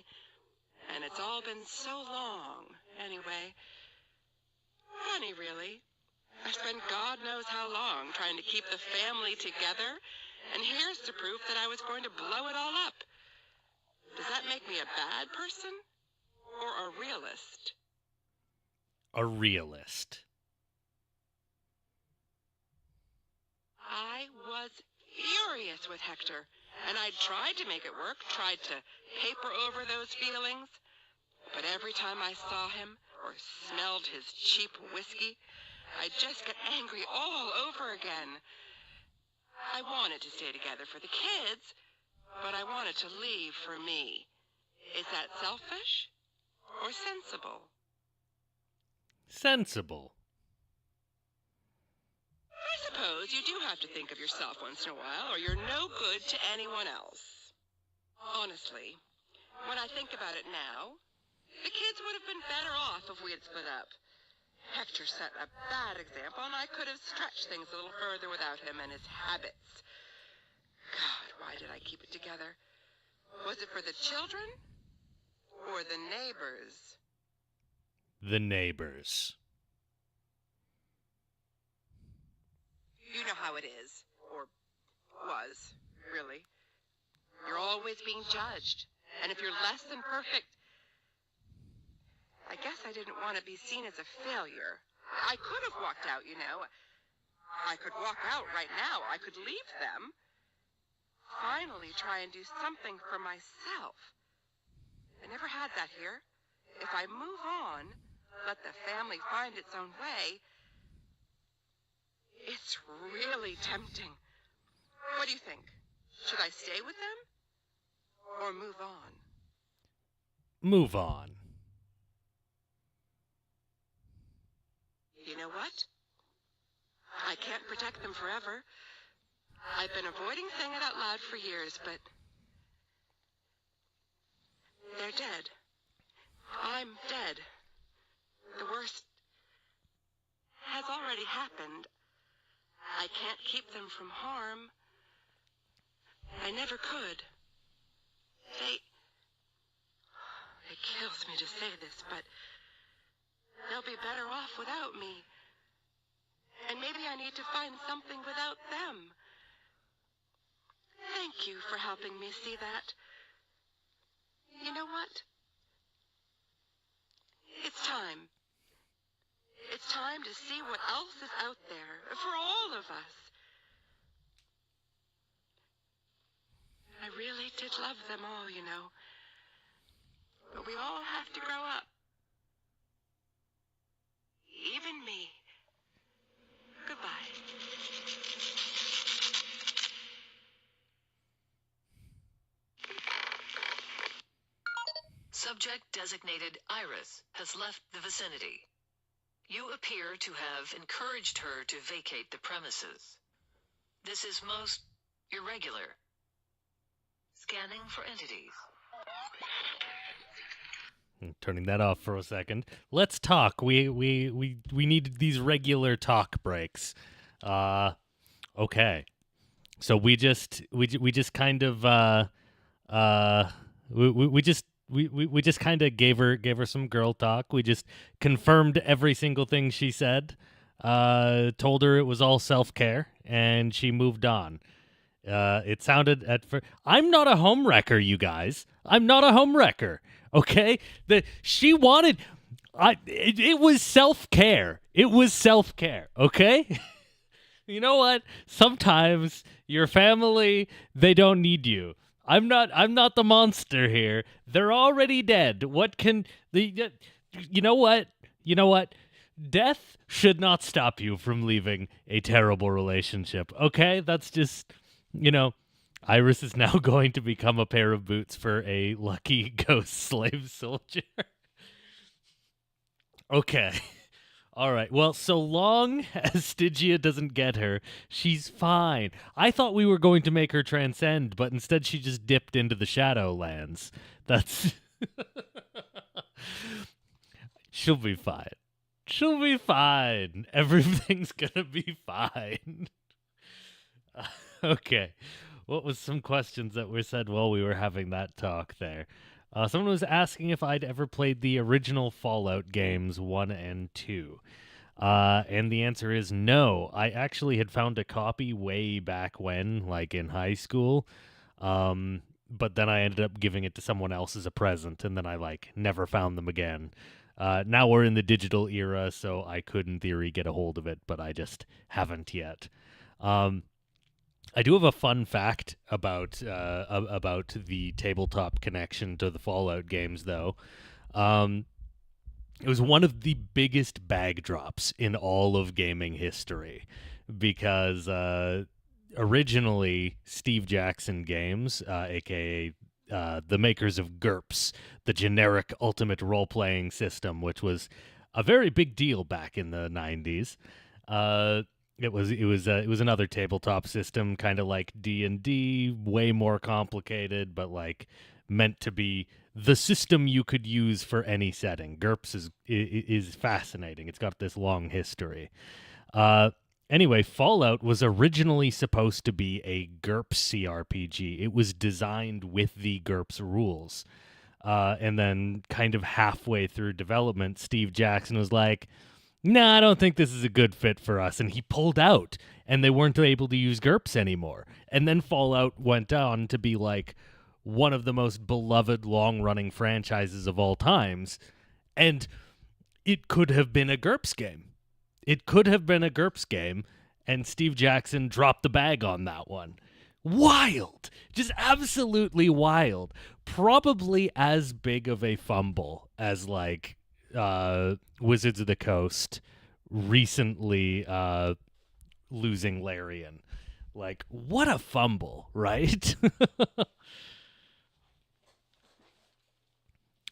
And it's all been so long, anyway. Funny, really. I spent God knows how long trying to keep the family together, and here's the proof that I was going to blow it all up. Does that make me a bad person? Or a realist? A realist. I was furious with Hector, and I tried to make it work, tried to paper over those feelings. But every time I saw him, or smelled his cheap whiskey, I'd just get angry all over again. I wanted to stay together for the kids, but I wanted to leave for me. Is that selfish or sensible? Sensible. I suppose you do have to think of yourself once in a while, or you're no good to anyone else. Honestly, when I think about it now, the kids would have been better off if we had split up. Hector set a bad example, and I could have stretched things a little further without him and his habits. God, why did I keep it together? Was it for the children or the neighbors? The neighbors. You know how it is, or was, really. You're always being judged, and if you're less than perfect, I guess I didn't want to be seen as a failure. I could have walked out, you know. I could walk out right now. I could leave them. Finally try and do something for myself. I never had that here. If I move on, let the family find its own way, it's really tempting. What do you think? Should I stay with them or move on? Move on. You know what? I can't protect them forever. I've been avoiding saying it out loud for years, but they're dead. I'm dead. The worst has already happened. I can't keep them from harm. I never could. It kills me to say this, but they'll be better off without me. And maybe I need to find something without them. Thank you for helping me see that. You know what? It's time. It's time to see what else is out there for all of us. I really did love them all, you know. But we all have to grow up. Even me. Goodbye. Subject designated Iris has left the vicinity. You appear to have encouraged her to vacate the premises. This is most irregular. Scanning for entities. Turning that off for a second. Let's talk. We need these regular talk breaks. Okay. So we just kind of we just we just kind of gave her some girl talk. We just confirmed every single thing she said. Told her it was all self-care, and she moved on. It sounded I'm not a homewrecker, you guys. I'm not a homewrecker. Okay? She wanted it was self-care. It was self-care, okay? You know what? Sometimes your family, they don't need you. I'm not the monster here. They're already dead. What can the you know what? You know what? Death should not stop you from leaving a terrible relationship. Okay? That's just, Iris is now going to become a pair of boots for a lucky ghost slave soldier. Okay. All right. Well, so long as Stygia doesn't get her, she's fine. I thought we were going to make her transcend, but instead she just dipped into the Shadowlands. That's... She'll be fine. She'll be fine. Everything's gonna be fine. Okay. What was some questions that were said while we were having that talk there? Someone was asking if I'd ever played the original Fallout games 1 and 2. And the answer is no. I actually had found a copy way back when, like in high school. But then I ended up giving it to someone else as a present, and then I never found them again. Now we're in the digital era, so I could in theory get a hold of it, but I just haven't yet. I do have a fun fact about the tabletop connection to the Fallout games, though. It was one of the biggest bag drops in all of gaming history, because originally Steve Jackson Games, aka the makers of GURPS, the generic ultimate role-playing system, which was a very big deal back in the 90s. It was another tabletop system, kind of like D&D, way more complicated, but meant to be the system you could use for any setting. GURPS is fascinating. It's got this long history. Anyway, Fallout was originally supposed to be a GURPS CRPG. It was designed with the GURPS rules. And then kind of halfway through development, Steve Jackson was like, nah, I don't think this is a good fit for us. And he pulled out, and they weren't able to use GURPS anymore. And then Fallout went on to be one of the most beloved long-running franchises of all times. And it could have been a GURPS game. It could have been a GURPS game, and Steve Jackson dropped the bag on that one. Wild! Just absolutely wild. Probably as big of a fumble as, Wizards of the Coast recently losing Larian. What a fumble, right?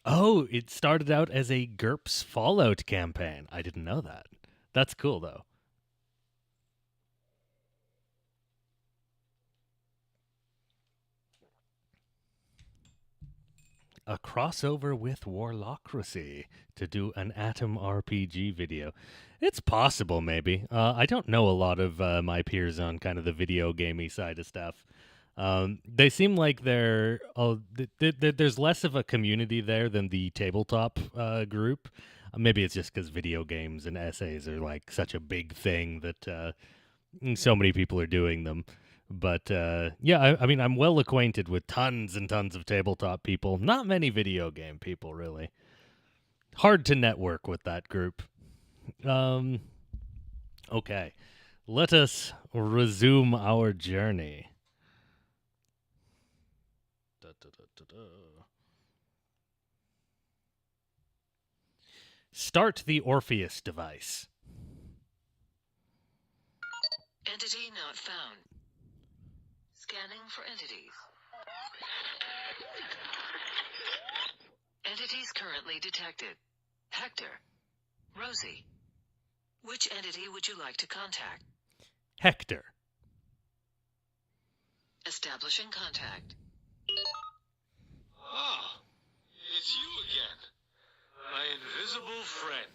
Oh, it started out as a GURPS Fallout campaign. I didn't know that. That's cool, though. A crossover with Warlockracy to do an Atom RPG video. It's possible, maybe. I don't know a lot of my peers on kind of the video gamey side of stuff. They seem like there's less of a community there than the tabletop group. Maybe it's just because video games and essays are such a big thing that so many people are doing them. But yeah, I mean, I'm well acquainted with tons and tons of tabletop people. Not many video game people, really. Hard to network with that group. Okay, let us resume our journey. Start the Orpheus device. Entity not found. Scanning for entities. Entities currently detected. Hector. Rosie. Which entity would you like to contact? Hector. Establishing contact. Oh, it's you again. My invisible friend.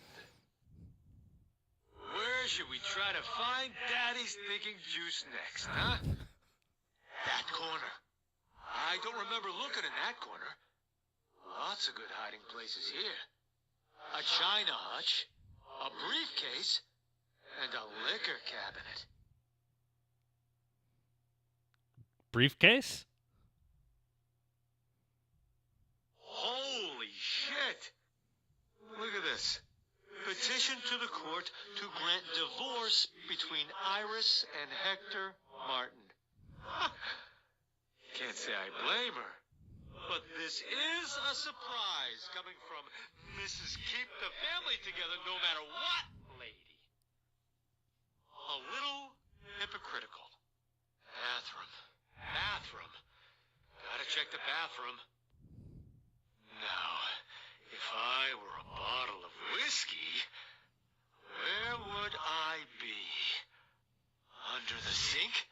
Where should we try to find Daddy's thinking juice next, huh? That corner. I don't remember looking in that corner. Lots of good hiding places here. A china hutch, a briefcase, and a liquor cabinet. Briefcase? Holy shit! Look at this. Petition to the court to grant divorce between Iris and Hector Martin. Can't say I blame her. But this is a surprise coming from Mrs. Keep the Family Together no matter what lady. A little hypocritical. Bathroom. Gotta check the bathroom. Now, if I were a bottle of whiskey, where would I be? Under the sink?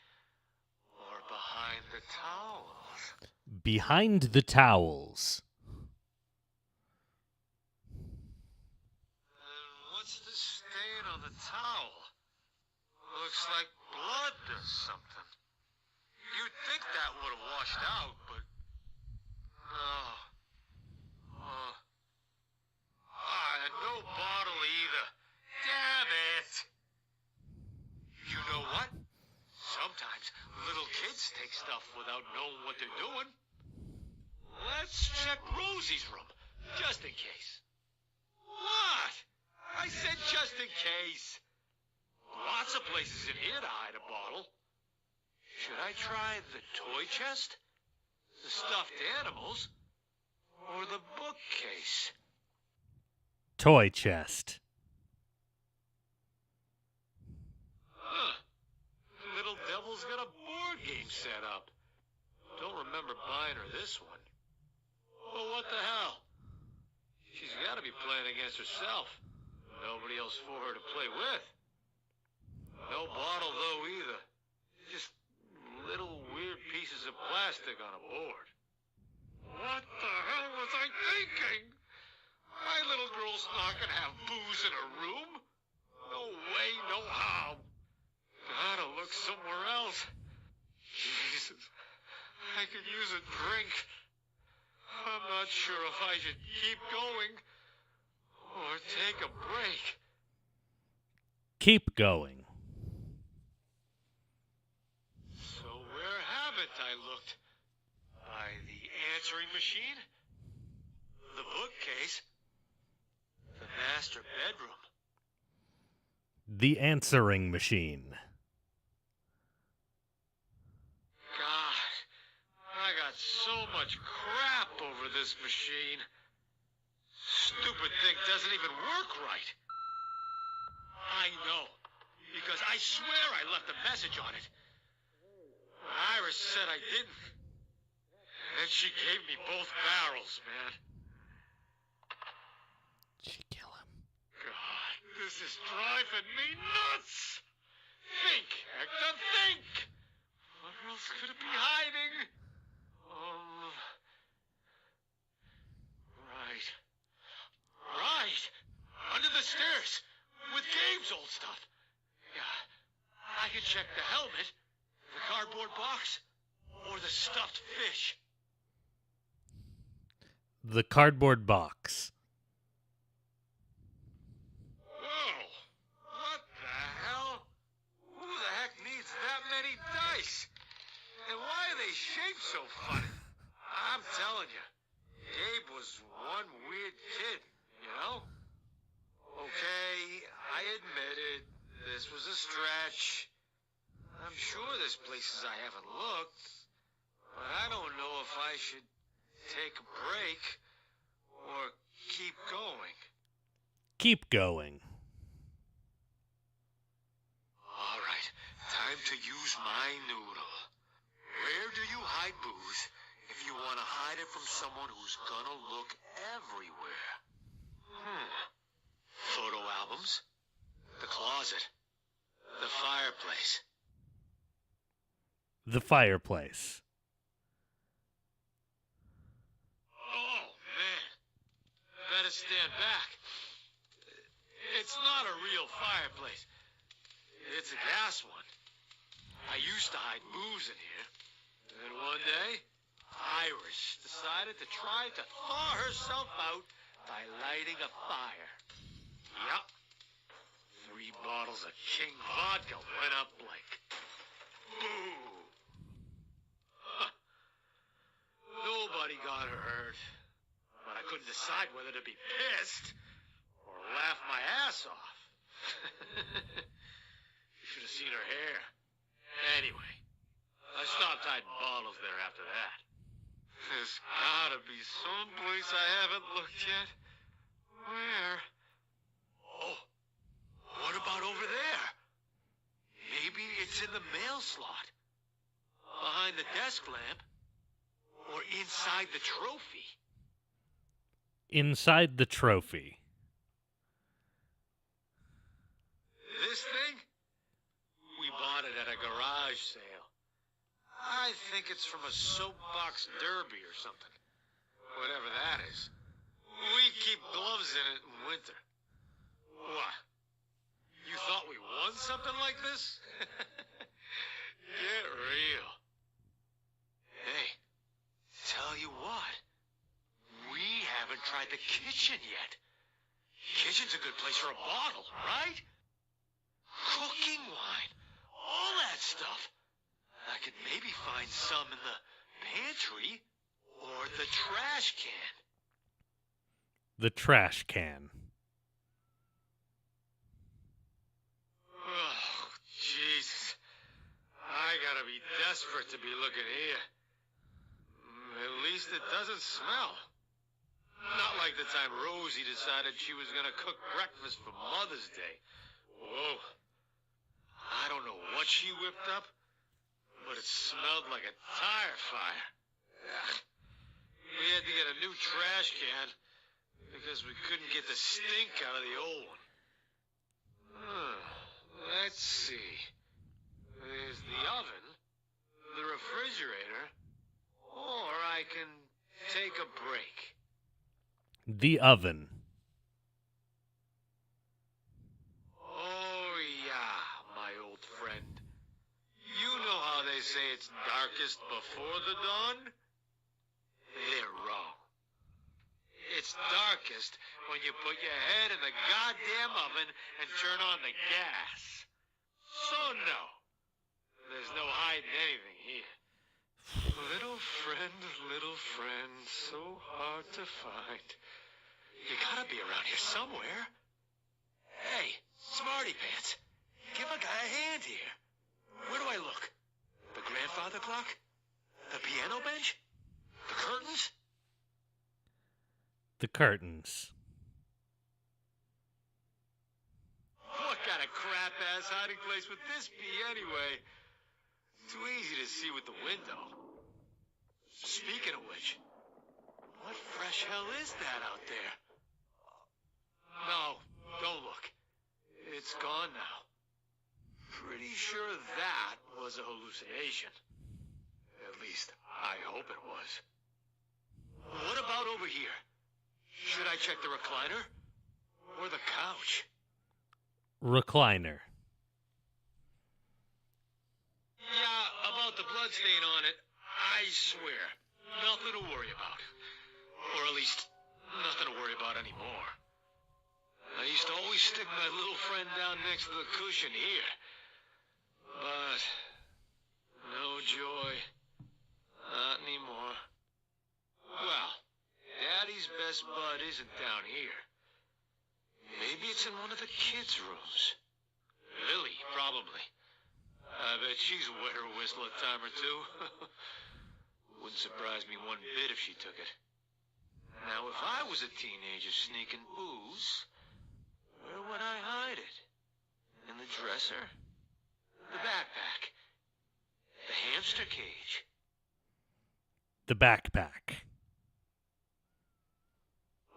Or behind the towels? Behind the towels. And what's the stain on the towel? Looks like blood or something. You'd think that would have washed out, but no. And no bottle either. Damn it! You know what? Sometimes little kids take stuff without knowing what they're doing. Let's check Rosie's room, just in case. What? I said just in case. Lots of places in here to hide a bottle. Should I try the toy chest, the stuffed animals, or the bookcase? Toy chest. Little Devil's got a board game set up. Don't remember buying her this one. Well, what the hell? She's got to be playing against herself. Nobody else for her to play with. No bottle, though, either. Just little weird pieces of plastic on a board. What the hell was I thinking? My little girl's not gonna have booze in her room. No way, no how. Gotta look somewhere else. Jesus, I could use a drink. I'm not sure if I should keep going or take a break. Keep going. So where haven't I looked? By the answering machine? The bookcase? The master bedroom? The answering machine. God, I got so much crap over this machine. Stupid thing doesn't even work right. I know, because I swear I left a message on it. Iris said I didn't. And she gave me both barrels, man. Did she kill him? God, this is driving me nuts! Think, Hector, think! What else could it be hiding? Right. Under the stairs. With Gabe's old stuff. Yeah, I can check the helmet, the cardboard box, or the stuffed fish. The cardboard box. Whoa! What the hell? Who the heck needs that many dice? And why are they shaped so funny? I'm telling you, Gabe was one weird kid, you know? Okay, I admit it. This was a stretch. I'm sure there's places I haven't looked, but I don't know if I should take a break or keep going. Keep going. All right, time to use my noodle. Where do you hide booze if you want to hide it from someone who's gonna look everywhere? Photo albums, the closet, the fireplace. The fireplace. Oh, man. Better stand back. It's not a real fireplace. It's a gas one. I used to hide booze in here. And one day, Irish decided to try to thaw herself out by lighting a fire. Yup. 3 bottles of King vodka went up like... Boom. Huh. Nobody got hurt. But I couldn't decide whether to be pissed or laugh my ass off. You should have seen her hair. Anyway, I stopped hiding bottles there after that. There's gotta be someplace I haven't looked yet. Where? Oh, what about over there? Maybe it's in the mail slot. Behind the desk lamp. Or inside the trophy. Inside the trophy. This thing? We bought it at a garage sale. I think it's from a soapbox derby or something. Whatever that is. We keep gloves in it in winter. What? You thought we won something like this? Get real. Hey, tell you what. We haven't tried the kitchen yet. Kitchen's a good place for a bottle, right? Cooking wine. All that stuff. I could maybe find some in the pantry or the trash can. The trash can. Oh, Jesus. I gotta be desperate to be looking here. At least it doesn't smell. Not like the time Rosie decided she was gonna cook breakfast for Mother's Day. Whoa. I don't know what she whipped up, but it smelled like a tire fire. Ugh. We had to get a new trash can because we couldn't get the stink out of the old one. Let's see. There's the oven, the refrigerator, or I can take a break. The oven. Oh, yeah, my old friend. You know how they say it's darkest before the dawn? They're wrong. It's darkest when you put your head in the goddamn oven and turn on the gas. So no, there's no hiding anything here. Little friend, so hard to find. You gotta be around here somewhere. Hey, Smarty Pants, give a guy a hand here. Where do I look? The grandfather clock? The piano bench? The curtains? The curtains. What kind of crap-ass hiding place would this be anyway? Too easy to see with the window. Speaking of which, what fresh hell is that out there? No, don't look. It's gone now. Pretty sure that was a hallucination. At least, I hope it was. What about over here? Should I check the recliner? Or the couch? Recliner. Yeah, about the bloodstain on it, I swear, nothing to worry about. Or at least, nothing to worry about anymore. I used to always stick my little friend down next to the cushion here. But, no joy. Not anymore. Well, Daddy's best bud isn't down here. Maybe it's in one of the kids' rooms. Lily, probably. I bet she's wet her whistle a time or two. Wouldn't surprise me one bit if she took it. Now, if I was a teenager sneaking booze, where would I hide it? In the dresser? The backpack? The hamster cage? The backpack.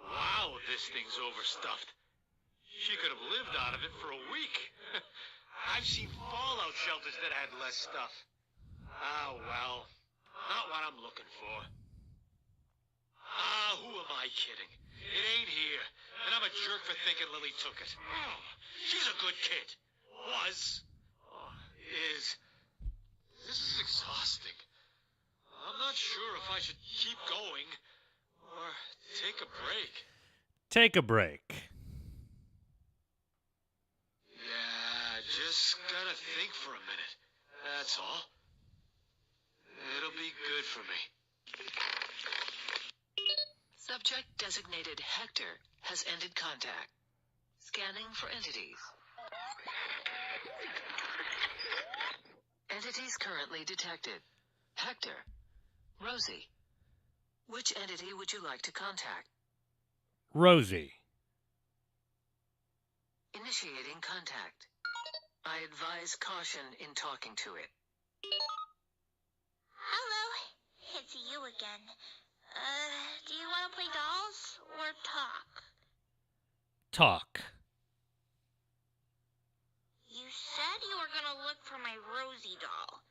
Wow, this thing's overstuffed. She could have lived out of it for a week. I've seen fallout shelters that had less stuff. Ah, well, not what I'm looking for. Ah, who am I kidding? It ain't here, and I'm a jerk for thinking Lily took it. Oh, she's a good kid. Was. Oh, is. This is exhausting. I'm not sure if I should keep going or take a break. Take a break. Yeah, just gotta think for a minute. That's all. It'll be good for me. Subject designated Hector has ended contact. Scanning for entities. Entities currently detected. Hector. Rosie. Which entity would you like to contact? Rosie. Initiating contact. I advise caution in talking to it. Hello, it's you again. Do you want to play dolls or talk? Talk. You said you were gonna look for my Rosie doll.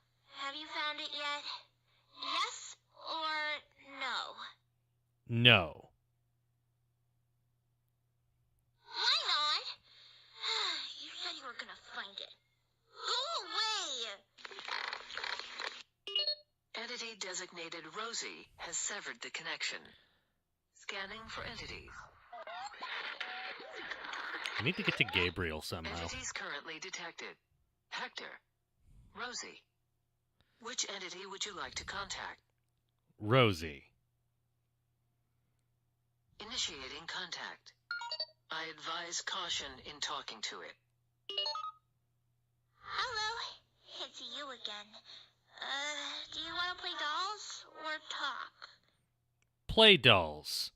Have you found it yet? Yes or no? No. Why not? You said you were gonna find it. Go away! Entity designated Rosie has severed the connection. Scanning for entities. I need to get to Gabriel somehow. Entities currently detected. Hector. Rosie. Which entity would you like to contact? Rosie. Initiating contact. I advise caution in talking to it. Hello, it's you again. Do you want to play dolls or talk? Play dolls.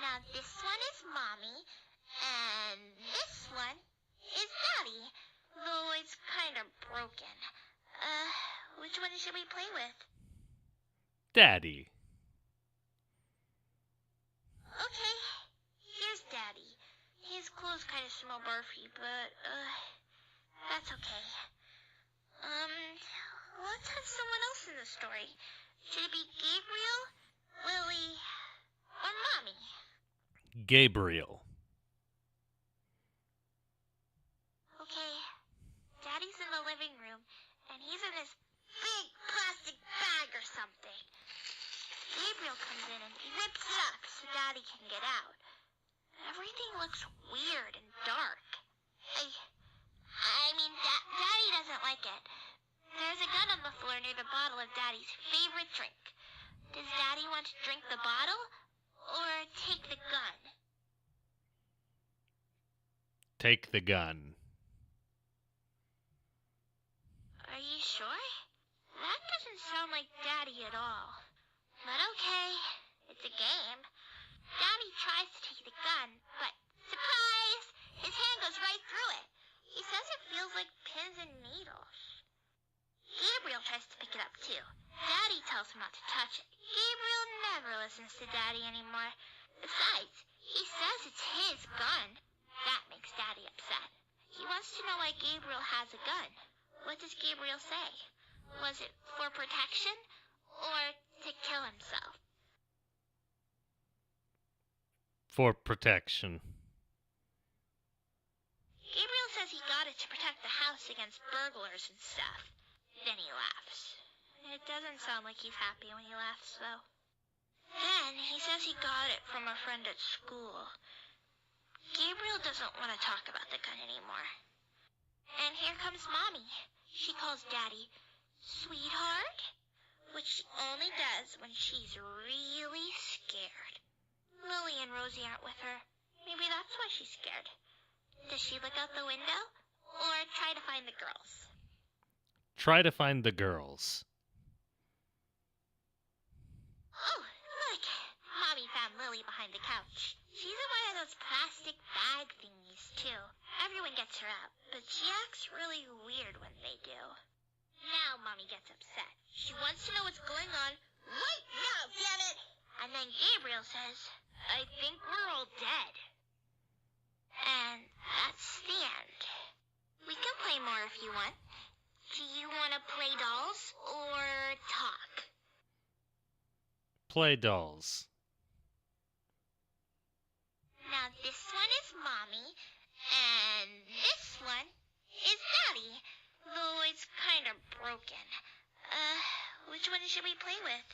Now this one is Mommy, and this one is Daddy, though it's kind of broken. Which one should we play with? Daddy. Okay, here's Daddy. His clothes kind of smell barfy, but, that's okay. Let's have someone else in the story. Should it be Gabriel, Lily, or Mommy? Gabriel. Okay, Daddy's in the living room, and he's in this big plastic bag or something. Gabriel comes in and rips it up so Daddy can get out. Everything looks weird and dark. Daddy doesn't like it. There's a gun on the floor near the bottle of Daddy's favorite drink. Does Daddy want to drink the bottle or take the gun? Take the gun. Are you sure? That doesn't sound like Daddy at all. But okay, it's a game. Daddy tries to take the gun, but surprise! His hand goes right through it. He says it feels like pins and needles. Gabriel tries to pick it up too. Daddy tells him not to touch it. Gabriel never listens to Daddy anymore. Besides, he says it's his gun. That makes Daddy upset. He wants to know why Gabriel has a gun. What does Gabriel say? Was it for protection or to kill himself? For protection. Gabriel says he got it to protect the house against burglars and stuff. Then he laughs. It doesn't sound like he's happy when he laughs, though. Then he says he got it from a friend at school. Gabriel doesn't want to talk about the gun anymore. And here comes Mommy. She calls Daddy sweetheart, which she only does when she's really scared. Lily and Rosie aren't with her. Maybe that's why she's scared. Does she look out the window or try to find the girls? Try to find the girls. Oh, look! Mommy found Lily behind the couch. She's in one of those plastic bag thingies, too. Everyone gets her out, but she acts really weird when they do. Now Mommy gets upset. She wants to know what's going on right now, damn it! And then Gabriel says, I think we're all dead. And that's the end. We can play more if you want. Do you want to play dolls or talk? Play dolls. Now this one is Mommy, and this one is Daddy, though it's kind of broken. Which should we play with?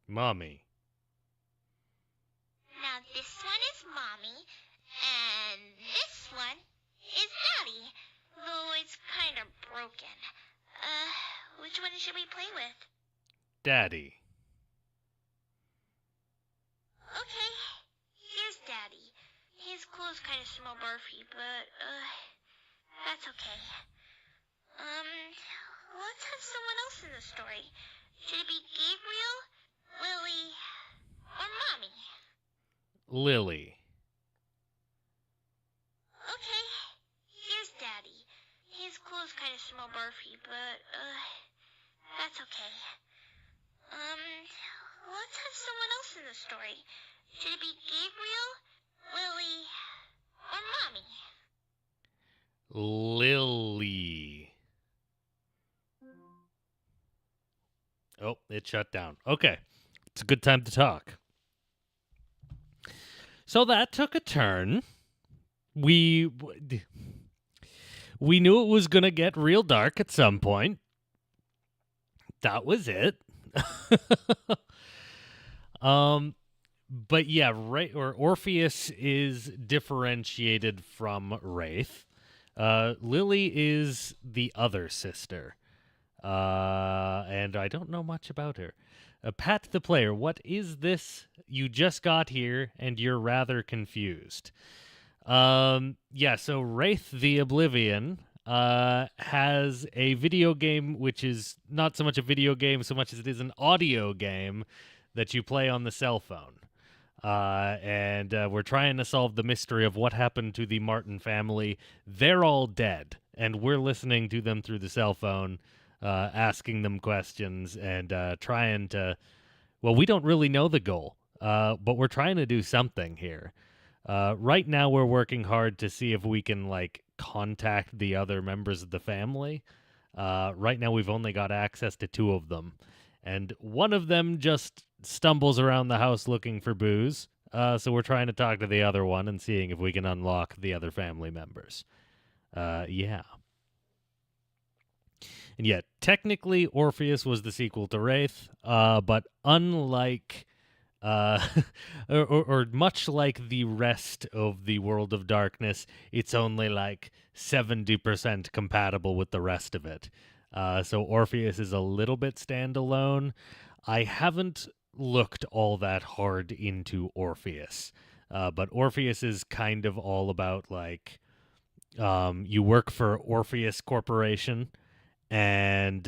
Mommy. Now this one is Mommy, and this one is Daddy, though it's kind of broken. Which one should we play with? Daddy. Okay, here's Daddy. His clothes kind of smell barfy, but, that's okay. Let's have someone else in the story. Should it be Gabriel, Lily, or Mommy? Lily. Okay, here's Daddy. His clothes kind of smell barfy, but, that's okay. Let's have someone else in the story. Should it be Gabriel, Lily, or Mommy? Lily. Oh, it shut down. Okay. It's a good time to talk. So that took a turn. We knew it was going to get real dark at some point. That was it. But yeah, Orpheus is differentiated from Wraith. Lily is the other sister. And I don't know much about her. Pat the player, what is this? You just got here, and you're rather confused. Yeah, so Wraith the Oblivion has a video game which is not so much a video game so much as it is an audio game that you play on the cell phone. And we're trying to solve the mystery of what happened to the Martin family. They're all dead, and we're listening to them through the cell phone, asking them questions and trying to... Well, we don't really know the goal, but we're trying to do something here. Right now, we're working hard to see if we can, contact the other members of the family. Right now, we've only got access to 2 of them, and one of them just stumbles around the house looking for booze, so we're trying to talk to the other one and seeing if we can unlock the other family members. Yeah. And yet, technically, Orpheus was the sequel to Wraith, but unlike... or much like the rest of the World of Darkness, it's only 70% compatible with the rest of it. So Orpheus is a little bit standalone. I haven't looked all that hard into Orpheus, but Orpheus is kind of all about you work for Orpheus Corporation, and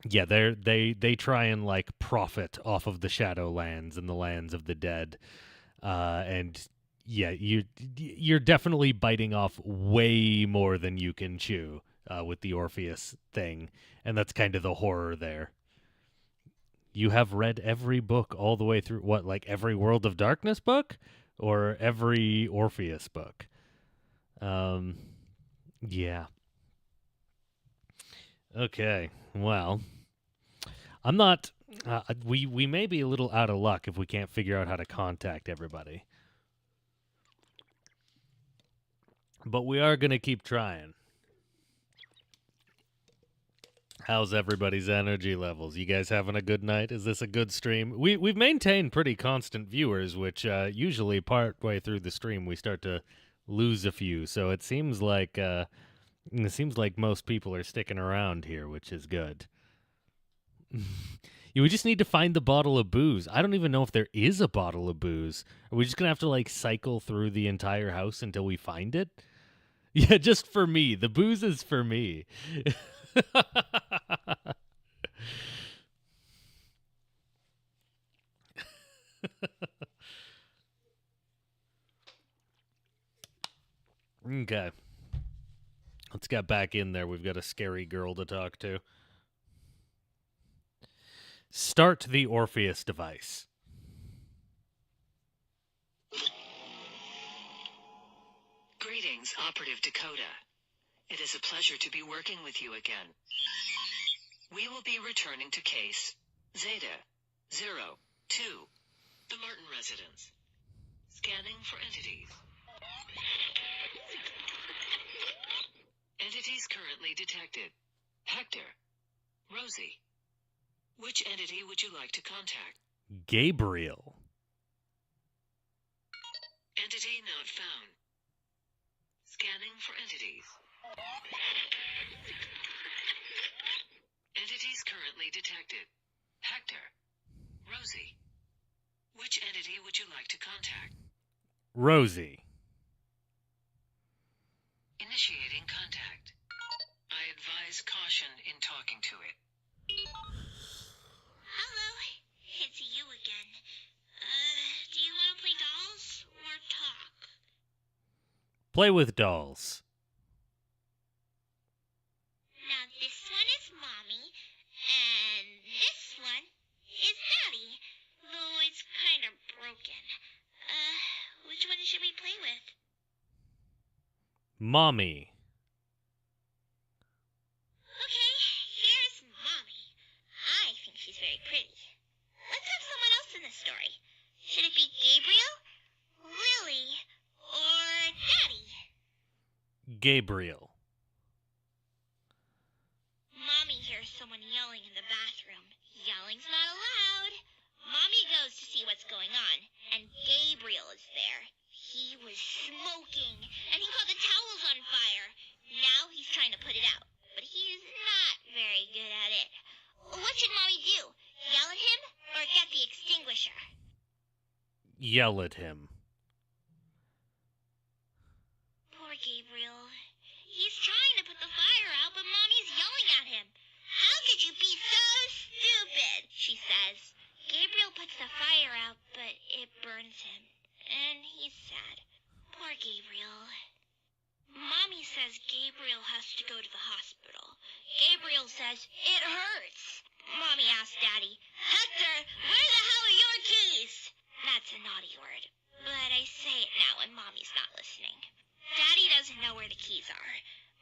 yeah, they try and profit off of the Shadowlands and the lands of the dead, and yeah, you're definitely biting off way more than you can chew with the Orpheus thing, and that's kind of the horror there. You have read every book all the way through. What, every World of Darkness book, or every Orpheus book? Yeah. Okay. Well, I'm not... we may be a little out of luck if we can't figure out how to contact everybody. But we are going to keep trying. How's everybody's energy levels? You guys having a good night? Is this a good stream? We've maintained pretty constant viewers, which usually partway through the stream we start to lose a few. So it seems like most people are sticking around here, which is good. We just need to find the bottle of booze. I don't even know if there is a bottle of booze. Are we just gonna have to cycle through the entire house until we find it? Yeah, just for me. The booze is for me. Okay. Let's get back in there. We've got a scary girl to talk to. Start the Orpheus device. Greetings, Operative Dakota. It is a pleasure to be working with you again. We will be returning to case Zeta 02, the Martin residence. Scanning for entities. Entities currently detected. Hector, Rosie, Which entity would you like to contact? Gabriel. Entity not found. Scanning for entities. Entities currently detected. Hector. Rosie. Which entity would you like to contact? Rosie. Initiating contact. I advise caution in talking to it. Hello, it's you again. Do you want to play dolls or talk? Play with dolls. Now this one is Mommy, and this one is Daddy, though it's kind of broken. Which one should we play with? Mommy. Okay, here's Mommy. I think she's very pretty. Let's have someone else in the story. Should it be Gabriel, Lily, or Daddy? Gabriel. Mommy hears someone yelling in the bathroom. Yelling's not allowed. Mommy goes to see what's going on, and Gabriel is there. He was smoking, and he caught the towels on fire. Now he's trying to put it out, but he's not very good at it. What should Mommy do? Yell at him or get the extinguisher? Yell at him. Poor Gabriel. He's trying to put the fire out, but Mommy's yelling at him. How could you be so stupid? She says. Gabriel puts the fire out, but it burns him. And he's sad. Poor Gabriel. Mommy says Gabriel has to go to the hospital. Gabriel says it hurts. Mommy asks Daddy, Hector, where the hell are your keys? That's a naughty word, but I say it now when Mommy's not listening. Daddy doesn't know where the keys are.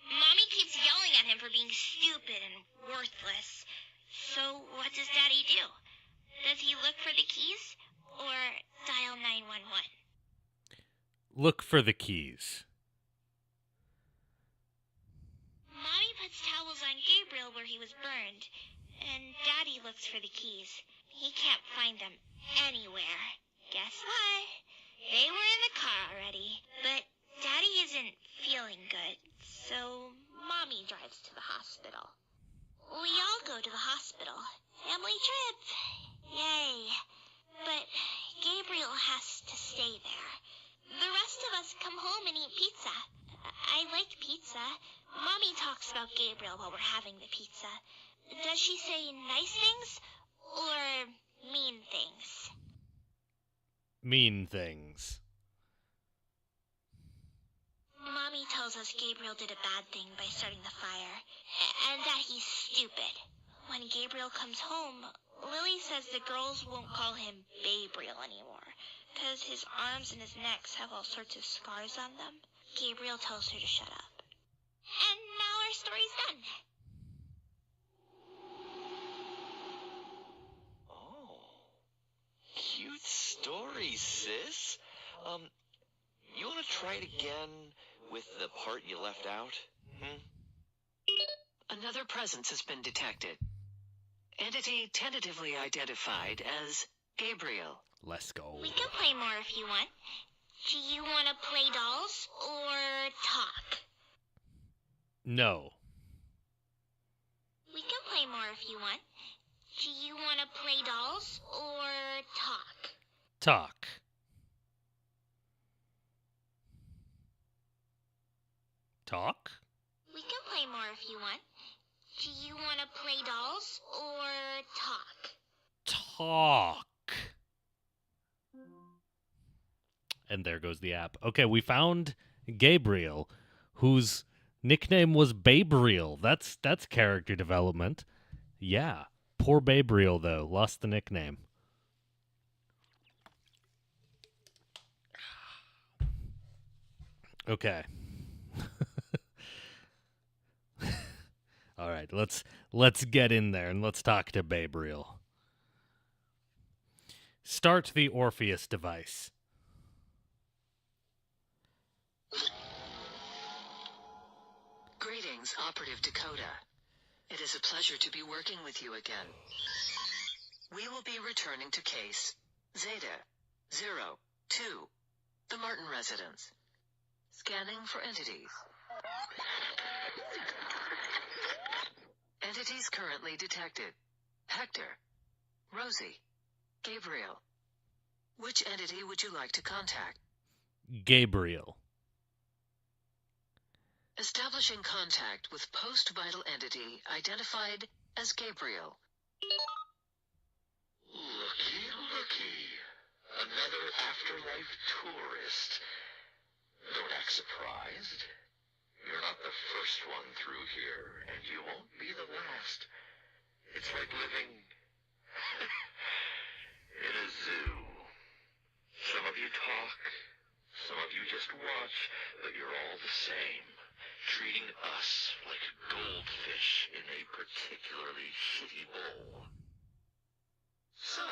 Mommy keeps yelling at him for being stupid and worthless. So what does Daddy do? Does he look for the keys or dial 911? Look for the keys. Mommy puts towels on Gabriel where he was burned, and Daddy looks for the keys. He can't find them anywhere. Guess what? They were in the car already, but Daddy isn't feeling good, so Mommy drives to the hospital. We all go to the hospital. Family trip. Yay. But Gabriel has to stay there. The rest of us come home and eat pizza. I like pizza. Mommy talks about Gabriel while we're having the pizza. Does she say nice things or mean things? Mean things. Mommy tells us Gabriel did a bad thing by starting the fire, and that he's stupid. When Gabriel comes home, Lily says the girls won't call him Gabriel anymore, because his arms and his necks have all sorts of scars on them. Gabriel tells her to shut up. And now our story's done. Oh, cute story, sis. You want to try it again with the part you left out? Another presence has been detected. Entity tentatively identified as Gabriel. Let's go. We can play more if you want. Do you want to play dolls or talk? No. We can play more if you want. Do you want to play dolls or talk? Talk. Talk? We can play more if you want. Do you want to play dolls or talk? Talk. And there goes the app. Okay, we found Gabriel, whose nickname was Gabriel. That's character development. Yeah. Poor Gabriel, though. Lost the nickname. Okay. All right, let's get in there and let's talk to Gabriel. Start the Orpheus device. Greetings, Operative Dakota. It is a pleasure to be working with you again. We will be returning to case Zeta 02, the Martin residence. Scanning for entities. Entities currently detected. Hector, Rosie, Gabriel. Which entity would you like to contact? Gabriel. Establishing contact with post-vital entity identified as Gabriel. Looky. Another afterlife tourist. Don't act surprised. You're not the first one through here, and you won't be the last. It's like living in a zoo. Some of you talk, some of you just watch, but you're all the same, treating us like goldfish in a particularly shitty bowl. So,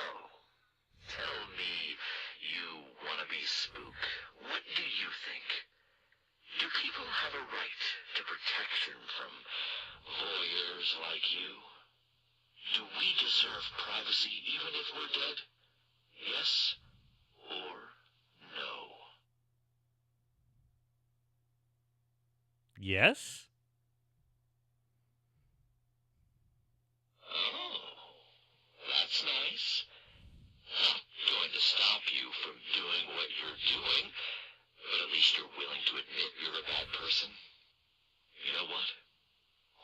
tell me, you wannabe spook, what do you think? Do people have a right to protection from voyeurs like you? Do we deserve privacy even if we're dead? Yes or no? Yes? Oh, that's nice. Not going to stop you from doing what you're doing, but at least you're willing to admit you're a bad person. You know what?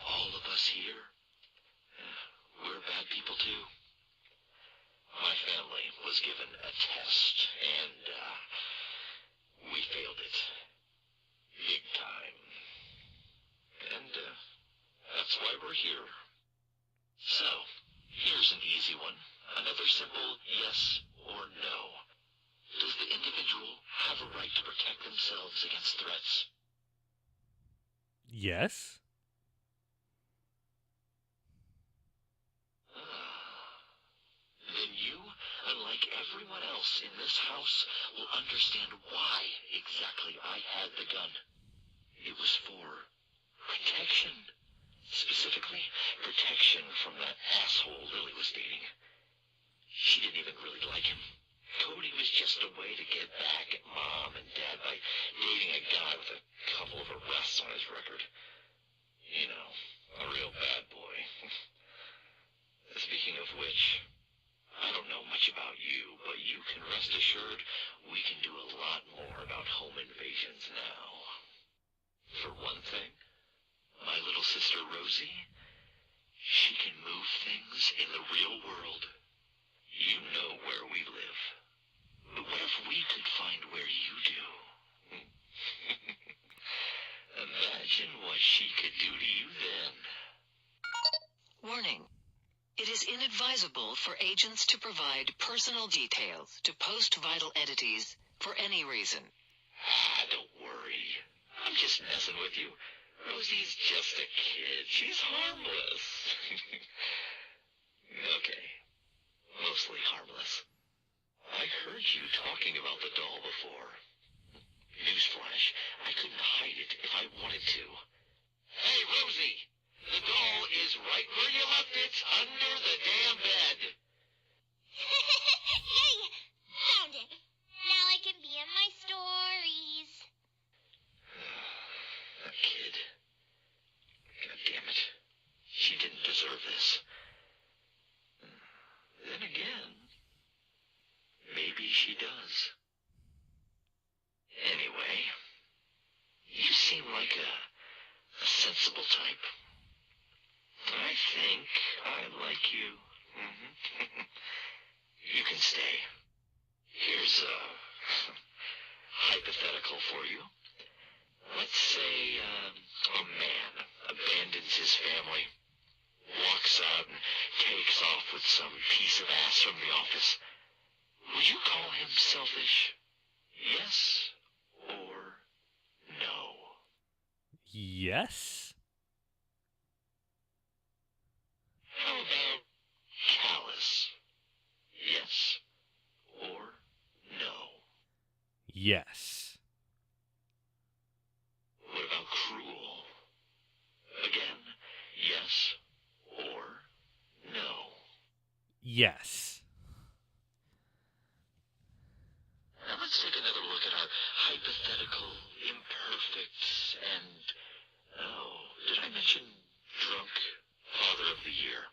All of us here, we're bad people too. My family was given a test, and, we failed it. Big time. And, that's why we're here. So, here's an easy one. Another simple yes or no. Does the individual have a right to protect themselves against threats? Yes? Then you, unlike everyone else in this house, will understand why exactly I had the gun. It was for protection. Specifically, protection from that asshole Lily was dating. She didn't even really like him. Cody was just a way to get back at Mom and Dad by dating a guy with a couple of arrests on his record. You know, a real bad boy. Speaking of which, I don't know much about you, but you can rest assured we can do a lot more about home invasions now. For one thing, my little sister Rosie, she can move things in the real world. You know where we live. But what if we could find where you do? Imagine what she could do to you then. Warning. It is inadvisable for agents to provide personal details to post-vital entities for any reason. Don't worry. I'm just messing with you. Rosie's just a kid. She's harmless. Okay. Mostly harmless. I heard you talking about the doll before. Newsflash, I couldn't hide it if I wanted to. Hey, Rosie! The doll is right where you left it, under the damn bed. Yay! Found it. Now I can be in my stories. That kid. God damn it. She didn't deserve this. Then again, maybe she does. Anyway, you seem like a sensible type. I think I like you. You can stay. Here's a hypothetical for you. Let's say a man abandons his family, walks out and takes off with some piece of ass from the office. Would you call him selfish? Yes or no? Yes? How about callous? Yes or no? Yes. What about cruel? Again, yes Yes. Now let's take another look at our hypothetical imperfect and, did I mention drunk Father of the Year?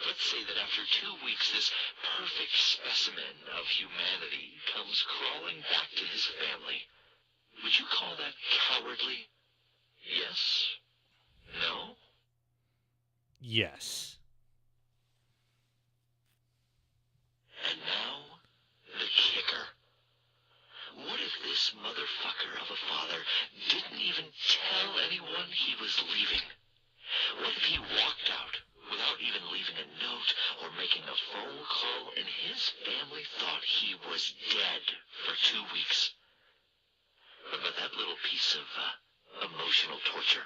Let's say that after 2 weeks, this perfect specimen of humanity comes crawling back to his family. Would you call that cowardly? Yes? No? Yes. And now, the kicker. What if this motherfucker of a father didn't even tell anyone he was leaving? What if he walked out without even leaving a note or making a phone call and his family thought he was dead for 2 weeks? But that little piece of emotional torture,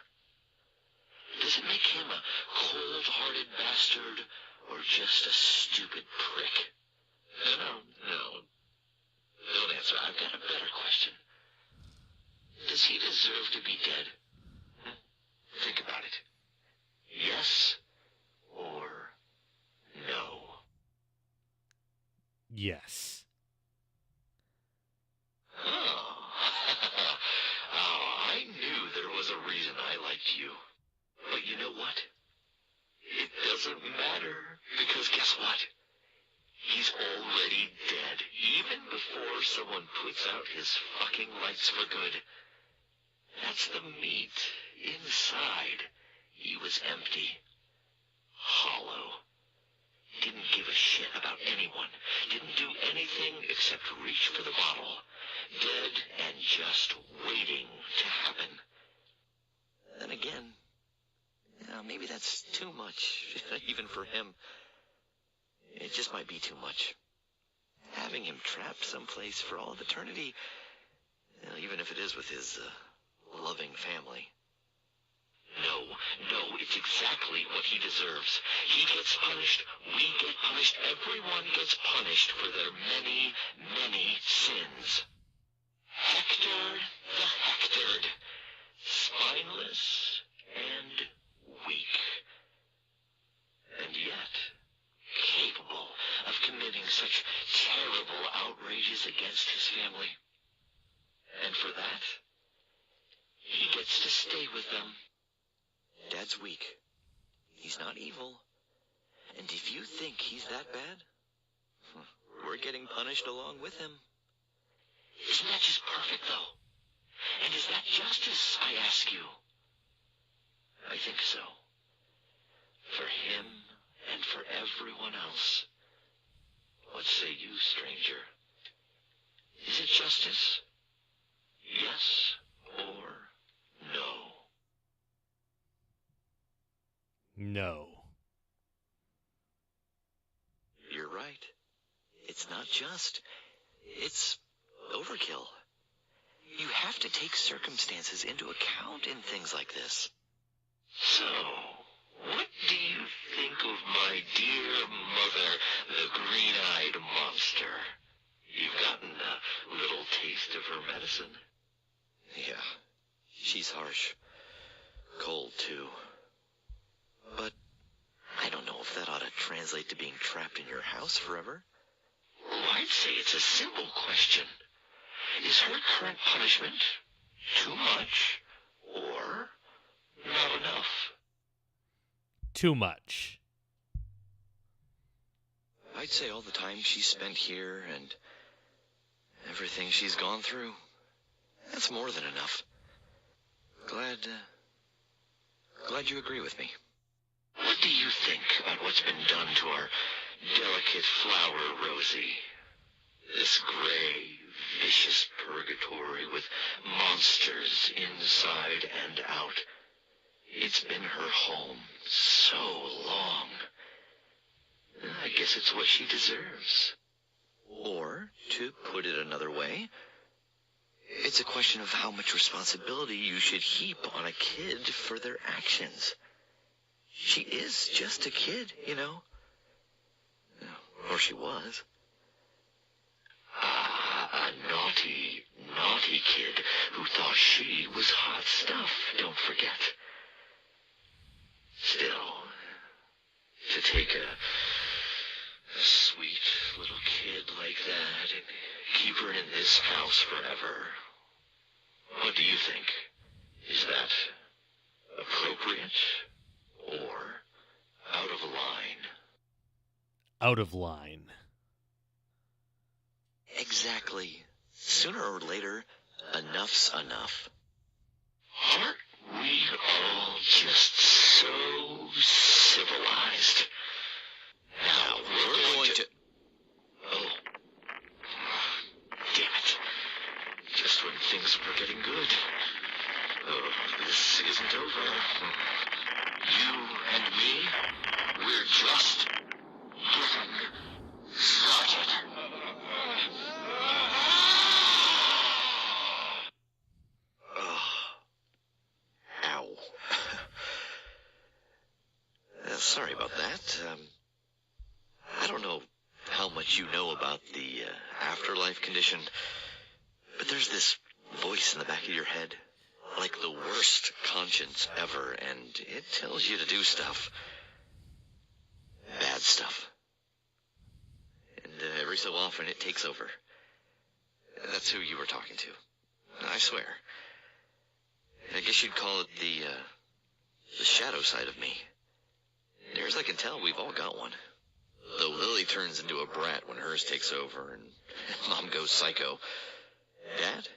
does it make him a cold-hearted bastard or just a stupid prick? No. Don't answer. I've got a better question. Does he deserve to be dead? Think about it. Yes or no? Yes. Oh. I knew there was a reason I liked you. But you know what? It doesn't matter, because guess what? He's already dead, even before someone puts out his fucking lights for good. That's the meat. Inside, he was empty. Hollow. Didn't give a shit about anyone. Didn't do anything except reach for the bottle. Dead and just waiting to happen. Then again, maybe that's too much, even for him. It just might be too much. Having him trapped someplace for all of eternity, even if it is with his loving family. No, it's exactly what he deserves. He gets punished, we get punished, everyone gets punished for their many, many sins. Hector the hectored, spineless and weak. And yet, capable of committing such terrible outrages against his family. And for that, he gets to stay with them. Dad's weak. He's not evil. And if you think he's that bad, we're getting punished along with him. Isn't that just perfect, though? And is that justice, I ask you? I think so. For him and for everyone else. What say you, stranger? Is it justice? Yes or no? No. You're right. It's not just. It's overkill. You have to take circumstances into account in things like this. So, what do you think of my dear mother, the green-eyed monster? You've gotten a little taste of her medicine. Yeah, she's harsh. Cold, too. But I don't know if that ought to translate to being trapped in your house forever. Oh, I'd say it's a simple question. Is her current punishment too much or not enough? Too much. I'd say all the time she's spent here and everything she's gone through, that's more than enough. Glad you agree with me. What do you think about what's been done to our delicate flower, Rosie? This gray, vicious purgatory with monsters inside and out. It's been her home so long. I guess it's what she deserves. Or, to put it another way, it's a question of how much responsibility you should heap on a kid for their actions. She is just a kid, you know. Or she was. A naughty, naughty kid who thought she was hot stuff, don't forget. Still, to take sleeper in this house forever. What do you think? Is that appropriate or out of line? Out of line. Exactly. Sooner or later, enough's enough. Aren't we all just so civilized? Now we're going to... Oh. Damn it. Just when things were getting good. Oh, this isn't over. You and me, we're just getting started. Ow. Sorry about that. I don't know how much you know about the afterlife condition, but there's this voice in the back of your head, like the worst conscience ever, and it tells you to do stuff. Bad stuff. And every so often it takes over. That's who you were talking to. I swear. I guess you'd call it the shadow side of me. Near as I can tell, we've all got one. Though Lily turns into a brat when hers takes over and Mom goes psycho. Dad?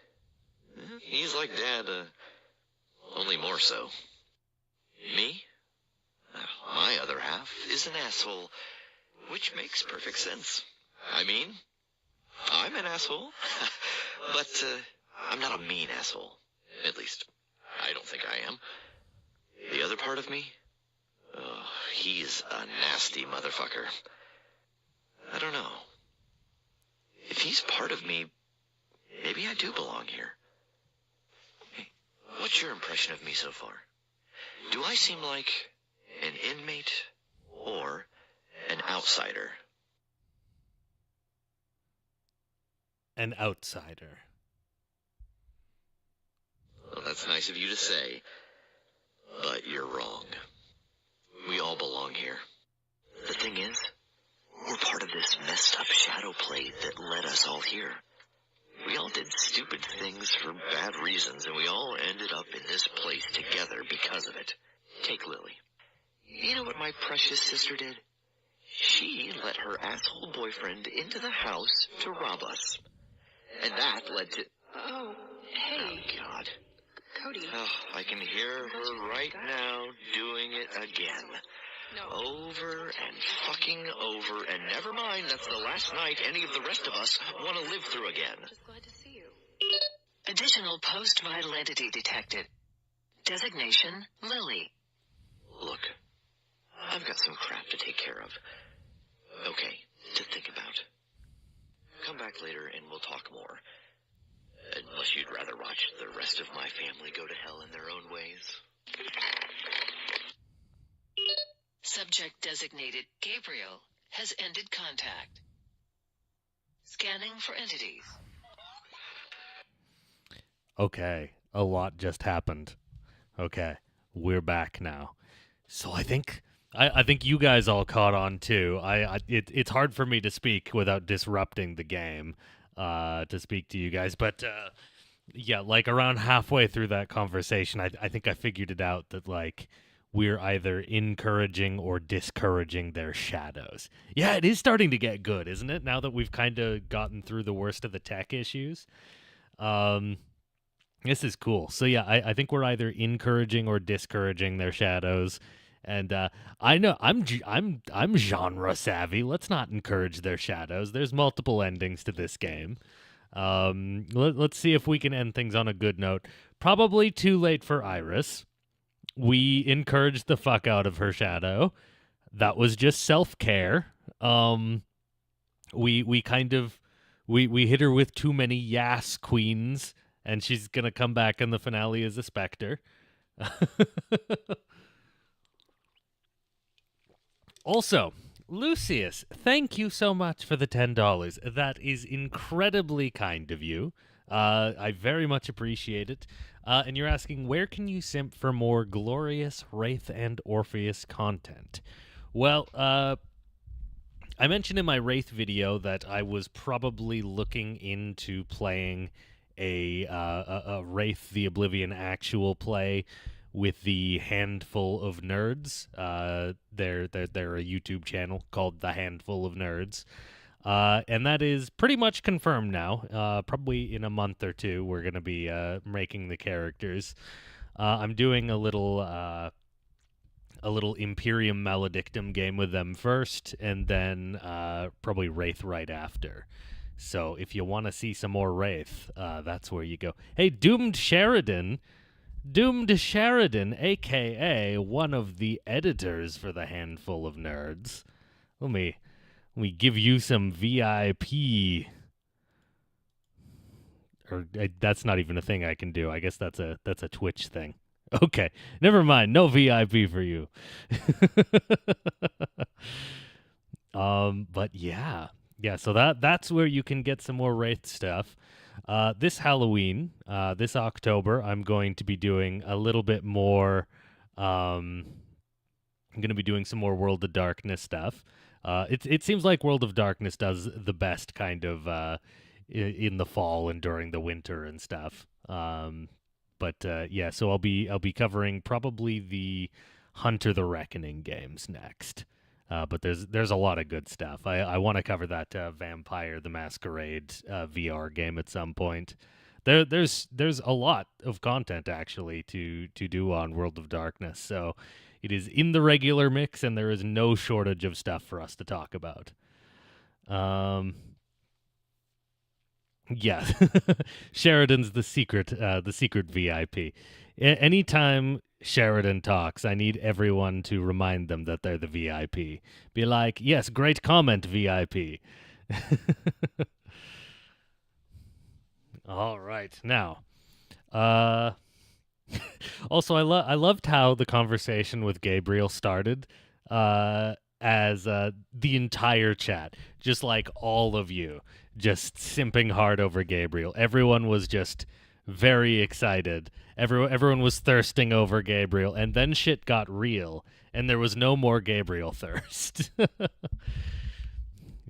He's like Dad, only more so. Me? My other half is an asshole, which makes perfect sense. I mean, I'm an asshole, but I'm not a mean asshole. At least, I don't think I am. The other part of me? Oh, he's a nasty motherfucker. I don't know. If he's part of me, maybe I do belong here. Hey, what's your impression of me so far? Do I seem like an inmate or an outsider? An outsider. Well, that's nice of you to say, but you're wrong. We all belong here. The thing is, we're part of this messed up shadow play that led us all here. We all did stupid things for bad reasons, and we all ended up in this place together because of it. Take Lily. You know what my precious sister did? She let her asshole boyfriend into the house to rob us. And that led to... Oh, hey. Oh, God. Cody. Oh, I can hear her right now doing it again. No. Over and fucking over, and never mind, that's the last night any of the rest of us want to live through again. Just glad to see you. Additional post-vital entity detected. Designation, Lily. Look, I've got some crap to take care of. Okay, to think about. Come back later and we'll talk more. Unless you'd rather watch the rest of my family go to hell in their own ways. Subject designated Gabriel has ended contact. Scanning for entities. Okay, a lot just happened. Okay, we're back now. So I think you guys all caught on too. It's hard for me to speak without disrupting the game. To speak to you guys, but yeah, like around halfway through that conversation, I think I figured it out that like we're either encouraging or discouraging their shadows. Yeah, it is starting to get good, isn't it? Now that we've kind of gotten through the worst of the tech issues. This is cool. So yeah, I think we're either encouraging or discouraging their shadows. And I know I'm genre savvy. Let's not encourage their shadows. There's multiple endings to this game. Let's see if we can end things on a good note. Probably too late for Iris. We encouraged the fuck out of her shadow. That was just self-care. We kind of we hit her with too many yas queens, and she's gonna come back in the finale as a specter. Also, Lucius, thank you so much for the $10. That is incredibly kind of you. I very much appreciate it. And you're asking, where can you simp for more glorious Wraith and Orpheus content? Well, I mentioned in my Wraith video that I was probably looking into playing a Wraith the Oblivion actual play with the Handful of Nerds. They're a YouTube channel called The Handful of Nerds. And that is pretty much confirmed now. Probably in a month or two, we're going to be making the characters. I'm doing a little Imperium Maledictum game with them first, and then probably Wraith right after. So if you want to see some more Wraith, that's where you go. Hey, Doomed Sheridan, a.k.a. one of the editors for the Handful of Nerds. Let me give you some VIP. Or that's not even a thing I can do. I guess that's a Twitch thing. Okay, never mind. No VIP for you. But yeah. So that's where you can get some more Wraith stuff. This Halloween, this October, I'm going to be doing a little bit more. I'm going to be doing some more World of Darkness stuff. It seems like World of Darkness does the best kind of in the fall and during the winter and stuff. But yeah, so I'll be covering probably the Hunter the Reckoning games next. But there's a lot of good stuff. I want to cover that Vampire the Masquerade VR game at some point. There's a lot of content actually to do on World of Darkness. So it is in the regular mix, and there is no shortage of stuff for us to talk about. Yeah, Sheridan's the secret VIP. Anytime Sheridan talks, I need everyone to remind them that they're the VIP. Be like, yes, great comment, VIP. All right, now, also I loved how the conversation with Gabriel started. As the entire chat, just like all of you, just simping hard over Gabriel. Everyone was just very excited. Everyone was thirsting over Gabriel, and then shit got real, and there was no more Gabriel thirst.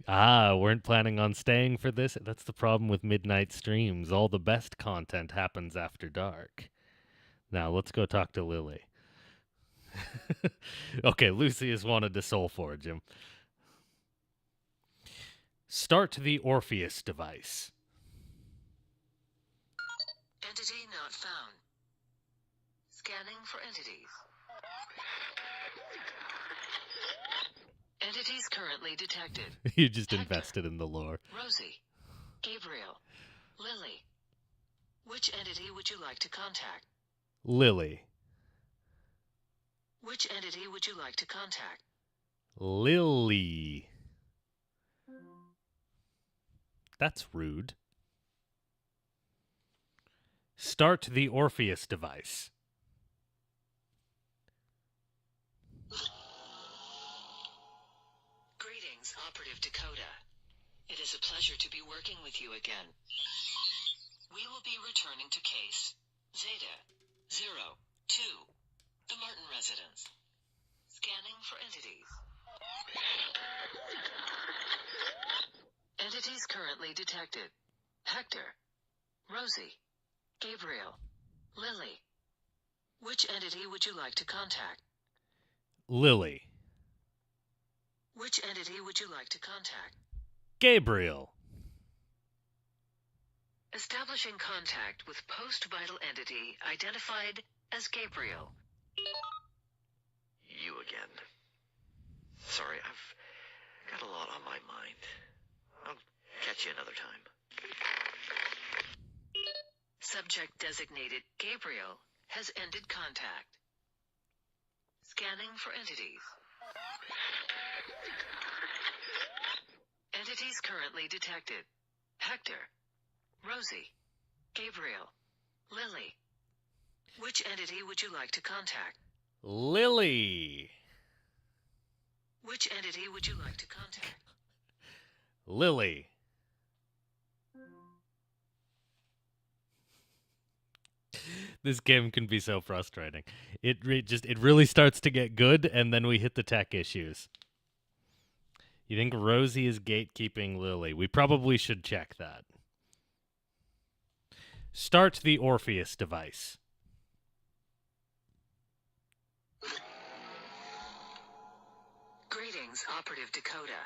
Weren't planning on staying for this? That's the problem with midnight streams. All the best content happens after dark. Now, let's go talk to Lily. Okay, Lucius wanted to soulforge him. Start the Orpheus device. Entity not found. Scanning for entities. Entities currently detected. You just Hector, invested in the lore. Rosie, Gabriel, Lily. Which entity would you like to contact? Lily. Which entity would you like to contact? Lily. That's rude. Start the Orpheus device. Greetings, Operative Dakota. It is a pleasure to be working with you again. We will be returning to case Zeta 02, the Martin residence. Scanning for entities. Entities currently detected. Hector, Rosie, Gabriel, Lily. Which entity would you like to contact? Lily. Which entity would you like to contact? Gabriel. Establishing contact with post-vital entity identified as Gabriel. You again. Sorry, I've got a lot on my mind. I'll catch you another time. Subject designated Gabriel has ended contact. Scanning for entities. Entities currently detected. Hector, Rosie, Gabriel, Lily. Which entity would you like to contact? Lily. Which entity would you like to contact? Lily. This game can be so frustrating. It really starts to get good, and then we hit the tech issues. You think Rosie is gatekeeping Lily? We probably should check that. Start the Orpheus device. Greetings, Operative Dakota.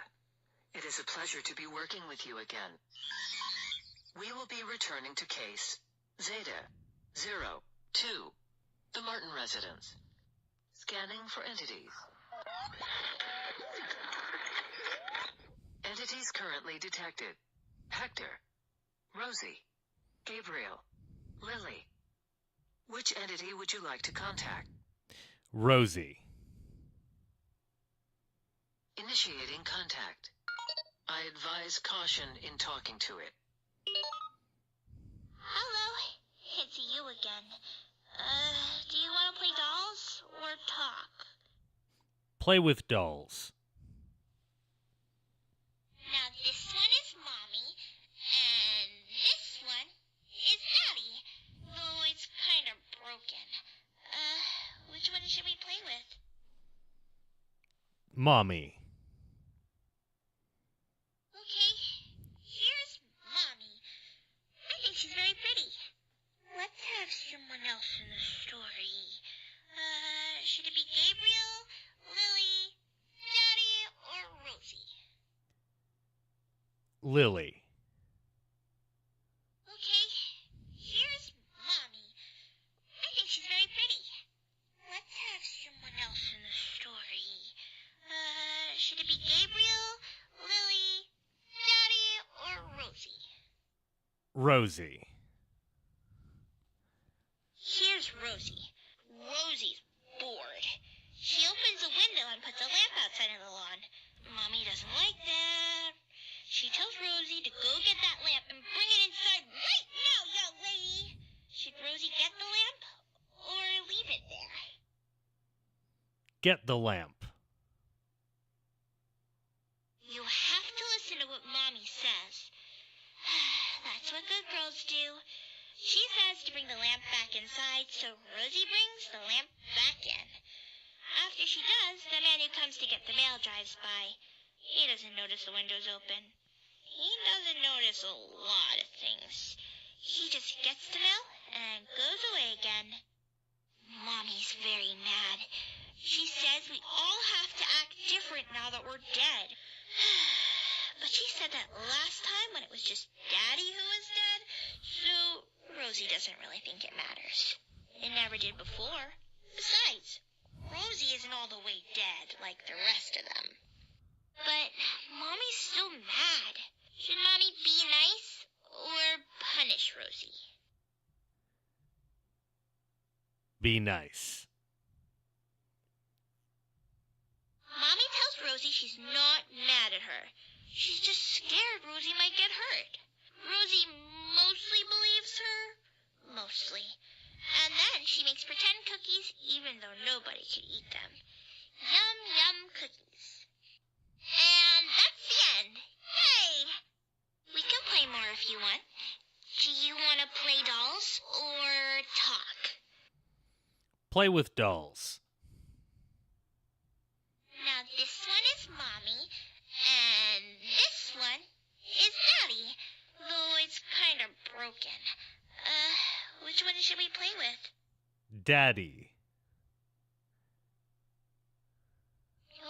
It is a pleasure to be working with you again. We will be returning to case Zeta 02, the Martin residence. Scanning for entities. Entities currently detected. Hector, Rosie, Gabriel, Lily. Which entity would you like to contact? Rosie. Initiating contact. I advise caution in talking to it. Hello, it's you again. Do you want to play dolls or talk? Play with dolls. Now this one is Mommy, and this one is Daddy, though it's kind of broken. Which one should we play with? Mommy. Okay, here's Mommy. I think she's very pretty. Let's have someone else in the story. Should it be Gabriel, Lily, Daddy, or Rosie? Lily. Okay, here's Mommy. I think she's very pretty. Let's have someone else in the story. Should it be Gabriel, Lily, Daddy, or Rosie? Rosie. Here's Rosie. Rosie's bored. She opens a window and puts a lamp outside on the lawn. Mommy doesn't like that. She tells Rosie to go get that lamp and bring it inside right now, young lady. Should Rosie get the lamp or leave it there? Get the lamp. You have to listen to what Mommy says. That's what good girls do. She says to bring the lamp back inside, so Rosie brings the lamp back in. After she does, the man who comes to get the mail drives by. He doesn't notice the window's open. He doesn't notice a lot of things. He just gets the mail and goes away again. Mommy's very mad. She says we all have to act different now that we're dead. But she said that last time when it was just Daddy who was dead, so Rosie doesn't really think it matters. It never did before. Besides, Rosie isn't all the way dead like the rest of them. But Mommy's still mad. Should Mommy be nice or punish Rosie? Be nice. Mommy tells Rosie she's not mad at her. She's just scared Rosie might get hurt. Rosie mostly believes her. Mostly. And then she makes pretend cookies even though nobody could eat them. Yum, yum cookies. And that's the end. Yay! We can play more if you want. Do you want to play dolls or talk? Play with dolls. Now this one is Mommy, and this one is Daddy, though it's kind of broken. Which one should we play with? Daddy.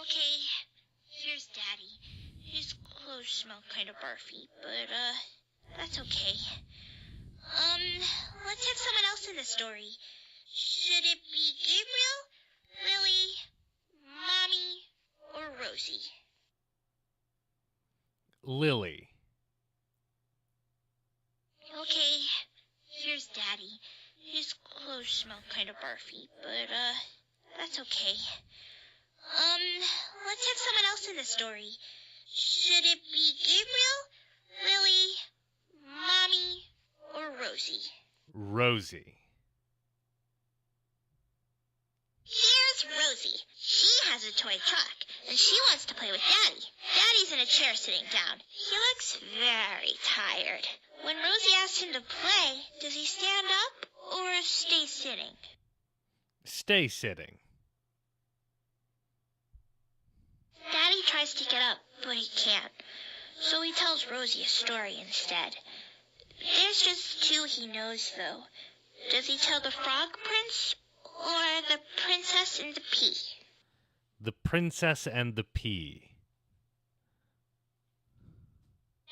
Okay, here's Daddy. His clothes smell kind of barfy, but, that's okay. Let's have someone else in the story. Should it be Gabriel, Lily, Mommy, or Rosie? Lily. Okay, here's Daddy. His clothes smell kind of barfy, but, that's okay. Let's have someone else in the story. Should it be Gabriel, Lily, Mommy, or Rosie? Rosie. Here's Rosie. She has a toy truck, and she wants to play with Daddy. Daddy's in a chair sitting down. He looks very tired. When Rosie asks him to play, does he stand up or stay sitting? Stay sitting. Daddy tries to get up, but he can't. So he tells Rosie a story instead. There's just two he knows, though. Does he tell the Frog Prince or the Princess and the Pea? The Princess and the Pea.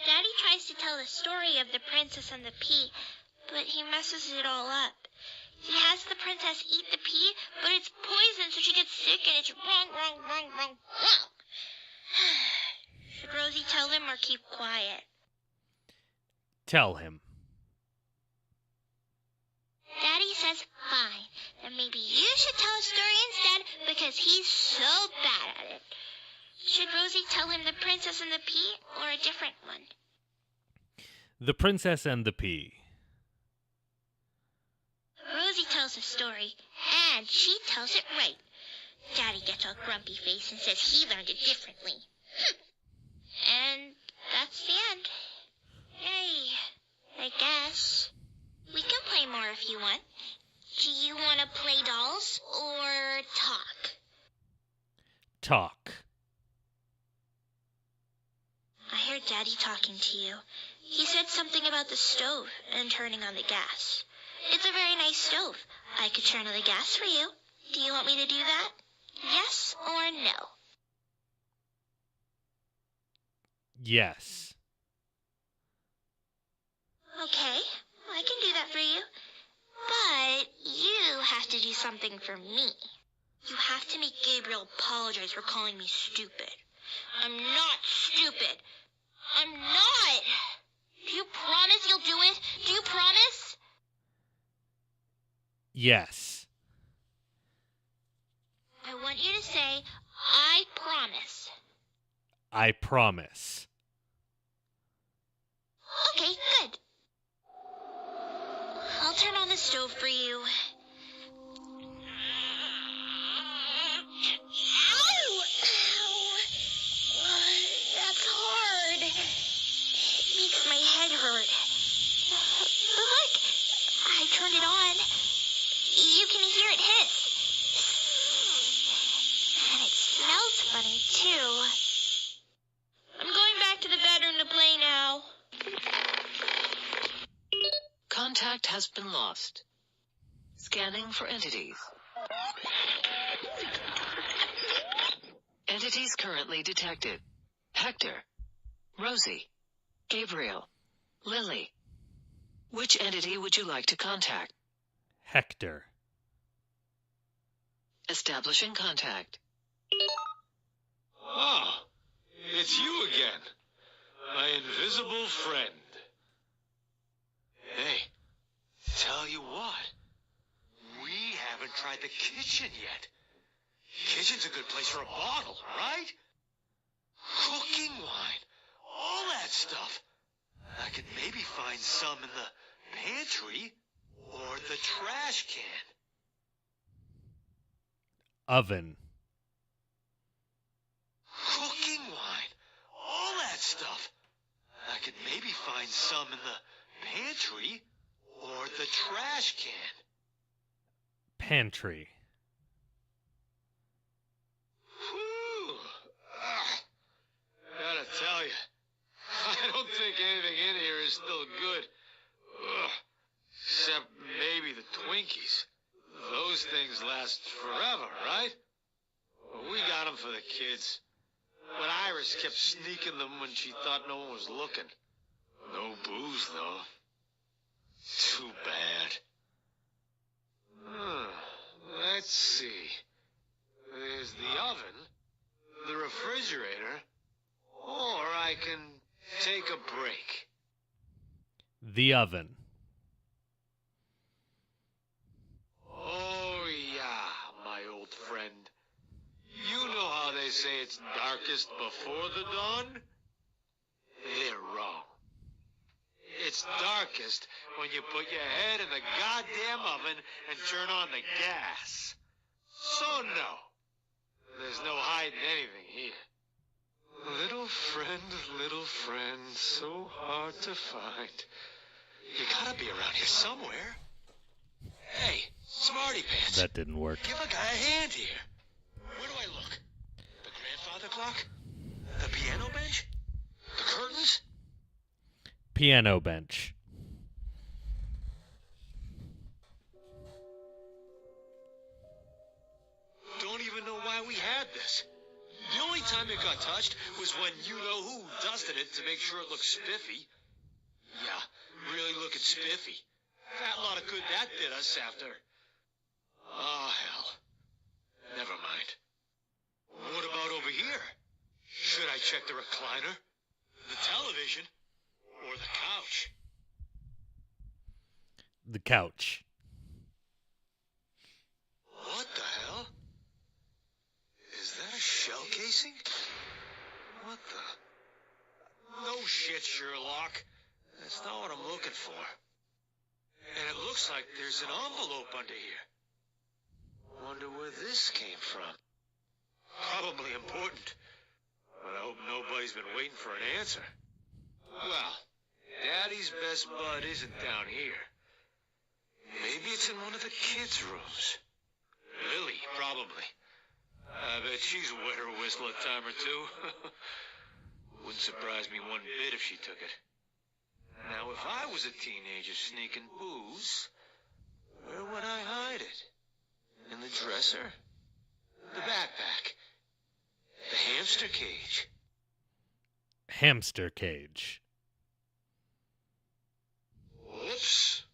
Daddy tries to tell the story of the Princess and the Pea, but he messes it all up. He has the princess eat the pea, but it's poison, so she gets sick, and it's wrong. Should Rosie tell him or keep quiet? Tell him. Daddy says fine. Then maybe you should tell a story instead, because he's so bad at it. Should Rosie tell him the Princess and the Pea, or a different one? The Princess and the Pea. Rosie tells a story, and she tells it right. Daddy gets a grumpy face and says he learned it differently. And that's the end. Yay, I guess. We can play more if you want. Do you want to play dolls or talk? Talk. I heard Daddy talking to you. He said something about the stove and turning on the gas. It's a very nice stove. I could turn on the gas for you. Do you want me to do that? Yes or no? Yes. Okay, I can do that for you. But you have to do something for me. You have to make Gabriel apologize for calling me stupid. I'm not stupid. I'm not. Do you promise you'll do it? Do you promise? Yes. I want you to say, I promise. I promise. Okay, good. I'll turn on the stove for you. Ow! That's hard. It makes my head hurt. But look, I turned it on. You can hear it hiss. And it smells funny, too. I'm going back to the bedroom to play now. Contact has been lost. Scanning for entities. Entities currently detected. Hector, Rosie, Gabriel, Lily. Which entity would you like to contact? Hector. Establishing contact. Oh, it's you again. My invisible friend. Hey, tell you what. We haven't tried the kitchen yet. Kitchen's a good place for a bottle, right? Cooking wine. All that stuff. I could maybe find some in the pantry or the trash can. Oven. Cooking wine. All that stuff. I could maybe find some in the pantry or the trash can. Pantry. Whew. Gotta tell you, I don't think anything in here is still good. Except maybe the Twinkies. Those things last forever, right? Well, we got them for the kids. But Iris kept sneaking them when she thought no one was looking. No booze, though. Too bad. Let's see. There's the oven, the refrigerator, or I can take a break. The oven. Oh, yeah, my old friend. You know how they say it's darkest before the dawn? They're wrong. It's darkest when you put your head in the goddamn oven and turn on the gas. So no, there's no hiding anything here. Little friend, so hard to find. You gotta be around here somewhere. Hey, Smarty Pants. That didn't work. Give a guy a hand here. Where do I look? The grandfather clock? piano bench? The curtains? Piano bench. Don't even know why we had this. The only time it got touched was when you-know-who dusted it to make sure it looked spiffy. Yeah, really looking spiffy. Fat lot of good that did us after. Oh, hell. Never mind. What about over here? Should I check the recliner, the television, or the couch? The couch. What the hell? Is that a shell casing? What the? No shit, Sherlock. That's not what I'm looking for. And it looks like there's an envelope under here. Wonder where this came from. Probably important. But I hope nobody's been waiting for an answer. Well, Daddy's best bud isn't down here. Maybe it's in one of the kids' rooms. Lily, probably. I bet she's a wet her whistle a time or two. Wouldn't surprise me one bit if she took it. Now, if I was a teenager sneaking booze, where would I hide it? In the dresser? The backpack? The hamster cage? Hamster cage. Whoops.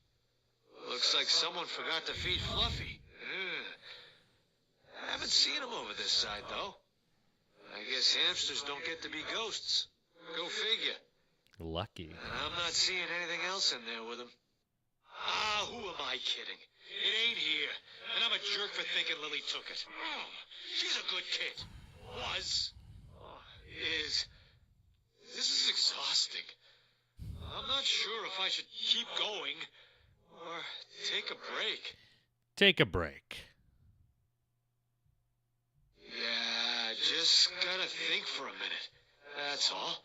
Looks like someone forgot to feed Fluffy. Ugh. I haven't seen him over this side, though. I guess hamsters don't get to be ghosts. Go figure. Lucky. And I'm not seeing anything else in there with him. Ah, who am I kidding? It ain't here. And I'm a jerk for thinking Lily took it. Oh, she's a good kid. Was. Oh, is. This is exhausting. I'm not sure if I should keep going or take a break. Take a break. Yeah, just gotta think for a minute. That's all.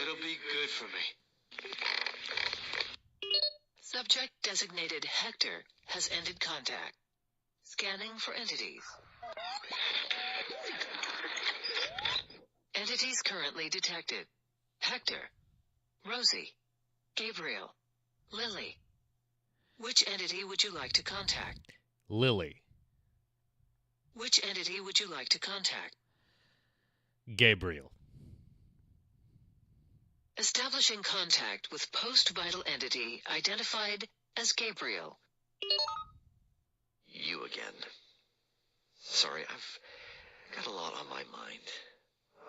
It'll be good for me. Subject designated Hector has ended contact. Scanning for entities. Entities currently detected. Hector, Rosie, Gabriel, Lily. Which entity would you like to contact? Lily. Which entity would you like to contact? Gabriel. Establishing contact with post-vital entity identified as Gabriel. You again. Sorry, I've got a lot on my mind.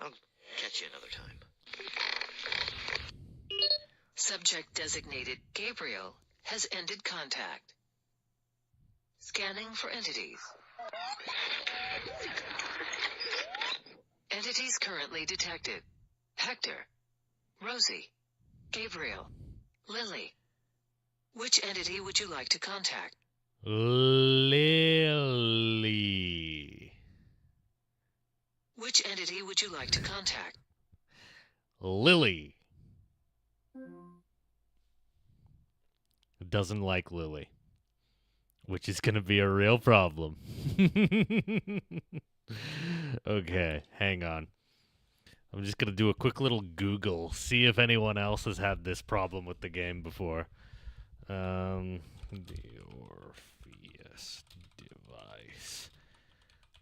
I'll catch you another time. Subject designated Gabriel has ended contact. Scanning for entities. Entities currently detected. Hector, Rosie, Gabriel, Lily. Which entity would you like to contact? Lily. Which entity would you like to contact? Lily. Doesn't like Lily. Which is going to be a real problem. Okay, hang on. I'm just going to do a quick little Google, see if anyone else has had this problem with the game before. The Orpheus device.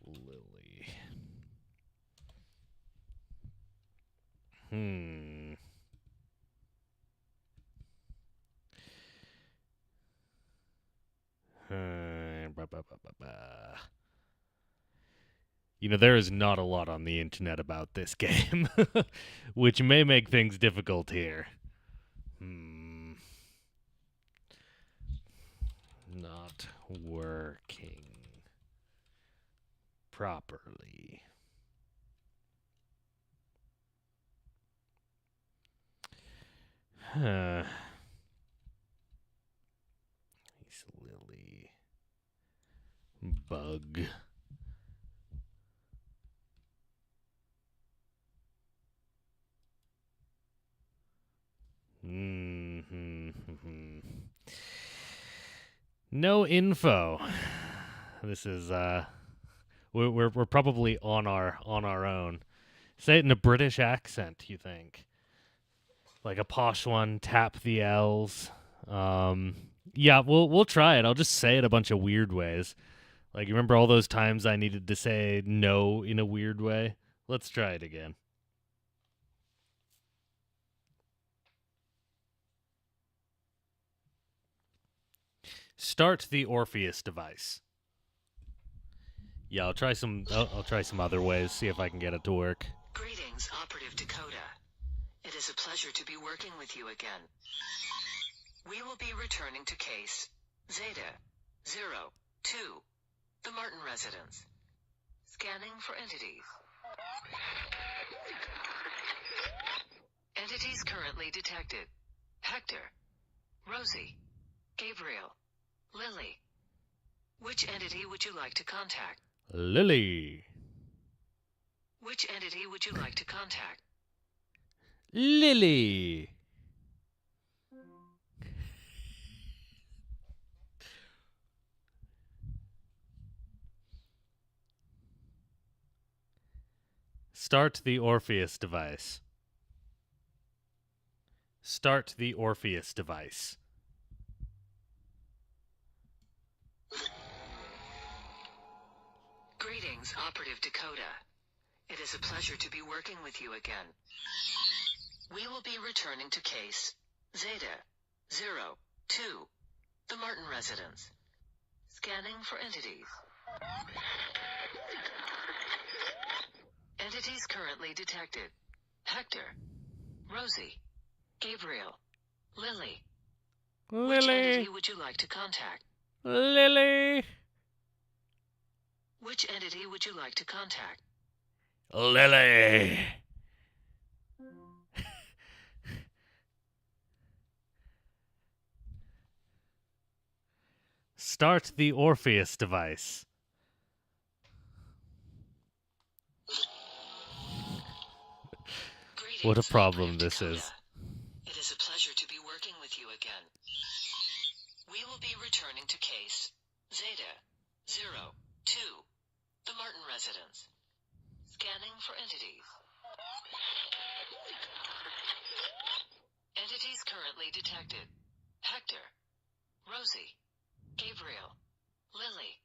Lily. You know, there is not a lot on the internet about this game, which may make things difficult here. Not working properly. He's Lily. Bug. No info. This is we're probably on our own. Say it in a British accent, you think? Like a posh one, tap the L's. Yeah, we'll try it. I'll just say it a bunch of weird ways. Like, you remember all those times I needed to say no in a weird way? Let's try it again. Start the Orpheus device. Yeah, I'll try some other ways, see if I can get it to work. Greetings, Operative Dakota. It is a pleasure to be working with you again. We will be returning to case Zeta 02, the Martin residence. Scanning for entities. Entities currently detected. Hector, Rosie, Gabriel, Lily. Which entity would you like to contact? Lily. Which entity would you like to contact? Lily. Start the Orpheus device. Start the Orpheus device. Greetings, Operative Dakota. It is a pleasure to be working with you again. We will be returning to case Zeta 02, the Martin residence. Scanning for entities. Entities currently detected. Hector, Rosie, Gabriel, Lily. Which entity would you like to contact? Lily. Which entity would you like to contact? Lily. Start the Orpheus device. What a problem this is. It is a pleasure to be working with you again. We will be returning to case Zeta 02, the Martin residence. Scanning for entities. Entities currently detected. Hector, Rosie, Gabriel, Lily.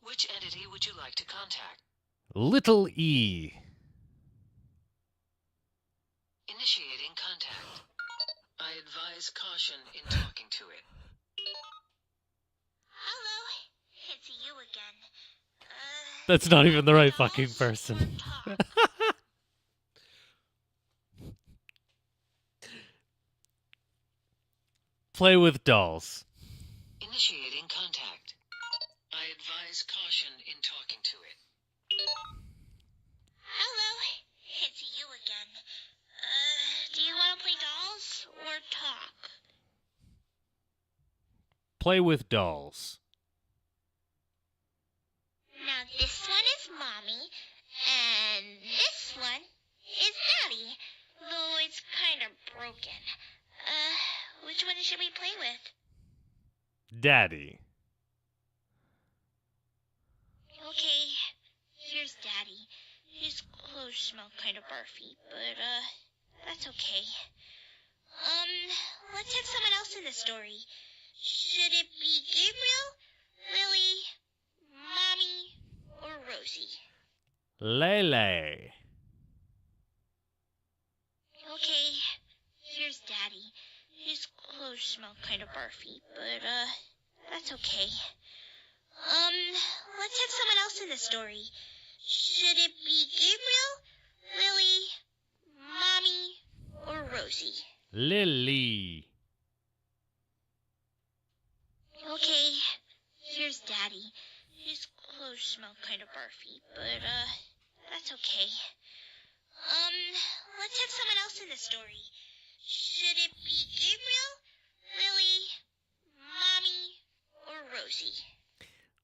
Which entity would you like to contact? Little E. Initiating contact. I advise caution in talking to it. Hello, it's you again. That's not even the right fucking person. Play with dolls. Initiating contact. I advise caution in talking to it. Hello, it's you again. Do you want to play dolls or talk? Play with dolls. Now this one is Mommy, and this one is Daddy, though it's kind of broken. Which one should we play with? Daddy. Okay, here's Daddy. His clothes smell kind of barfy, but, that's okay. Let's have someone else in the story. Should it be Gabriel, Lily, Mommy, or Rosie? Lele. Okay, here's Daddy. His clothes smell kind of barfy, but, that's okay. Let's have someone else in the story. Should it be Gabriel, Lily, Mommy, or Rosie? Lily. Okay, here's Daddy. His clothes smell kind of barfy, but, that's okay. Let's have someone else in the story. Should it be Gabriel, Lily, Mommy, or Rosie?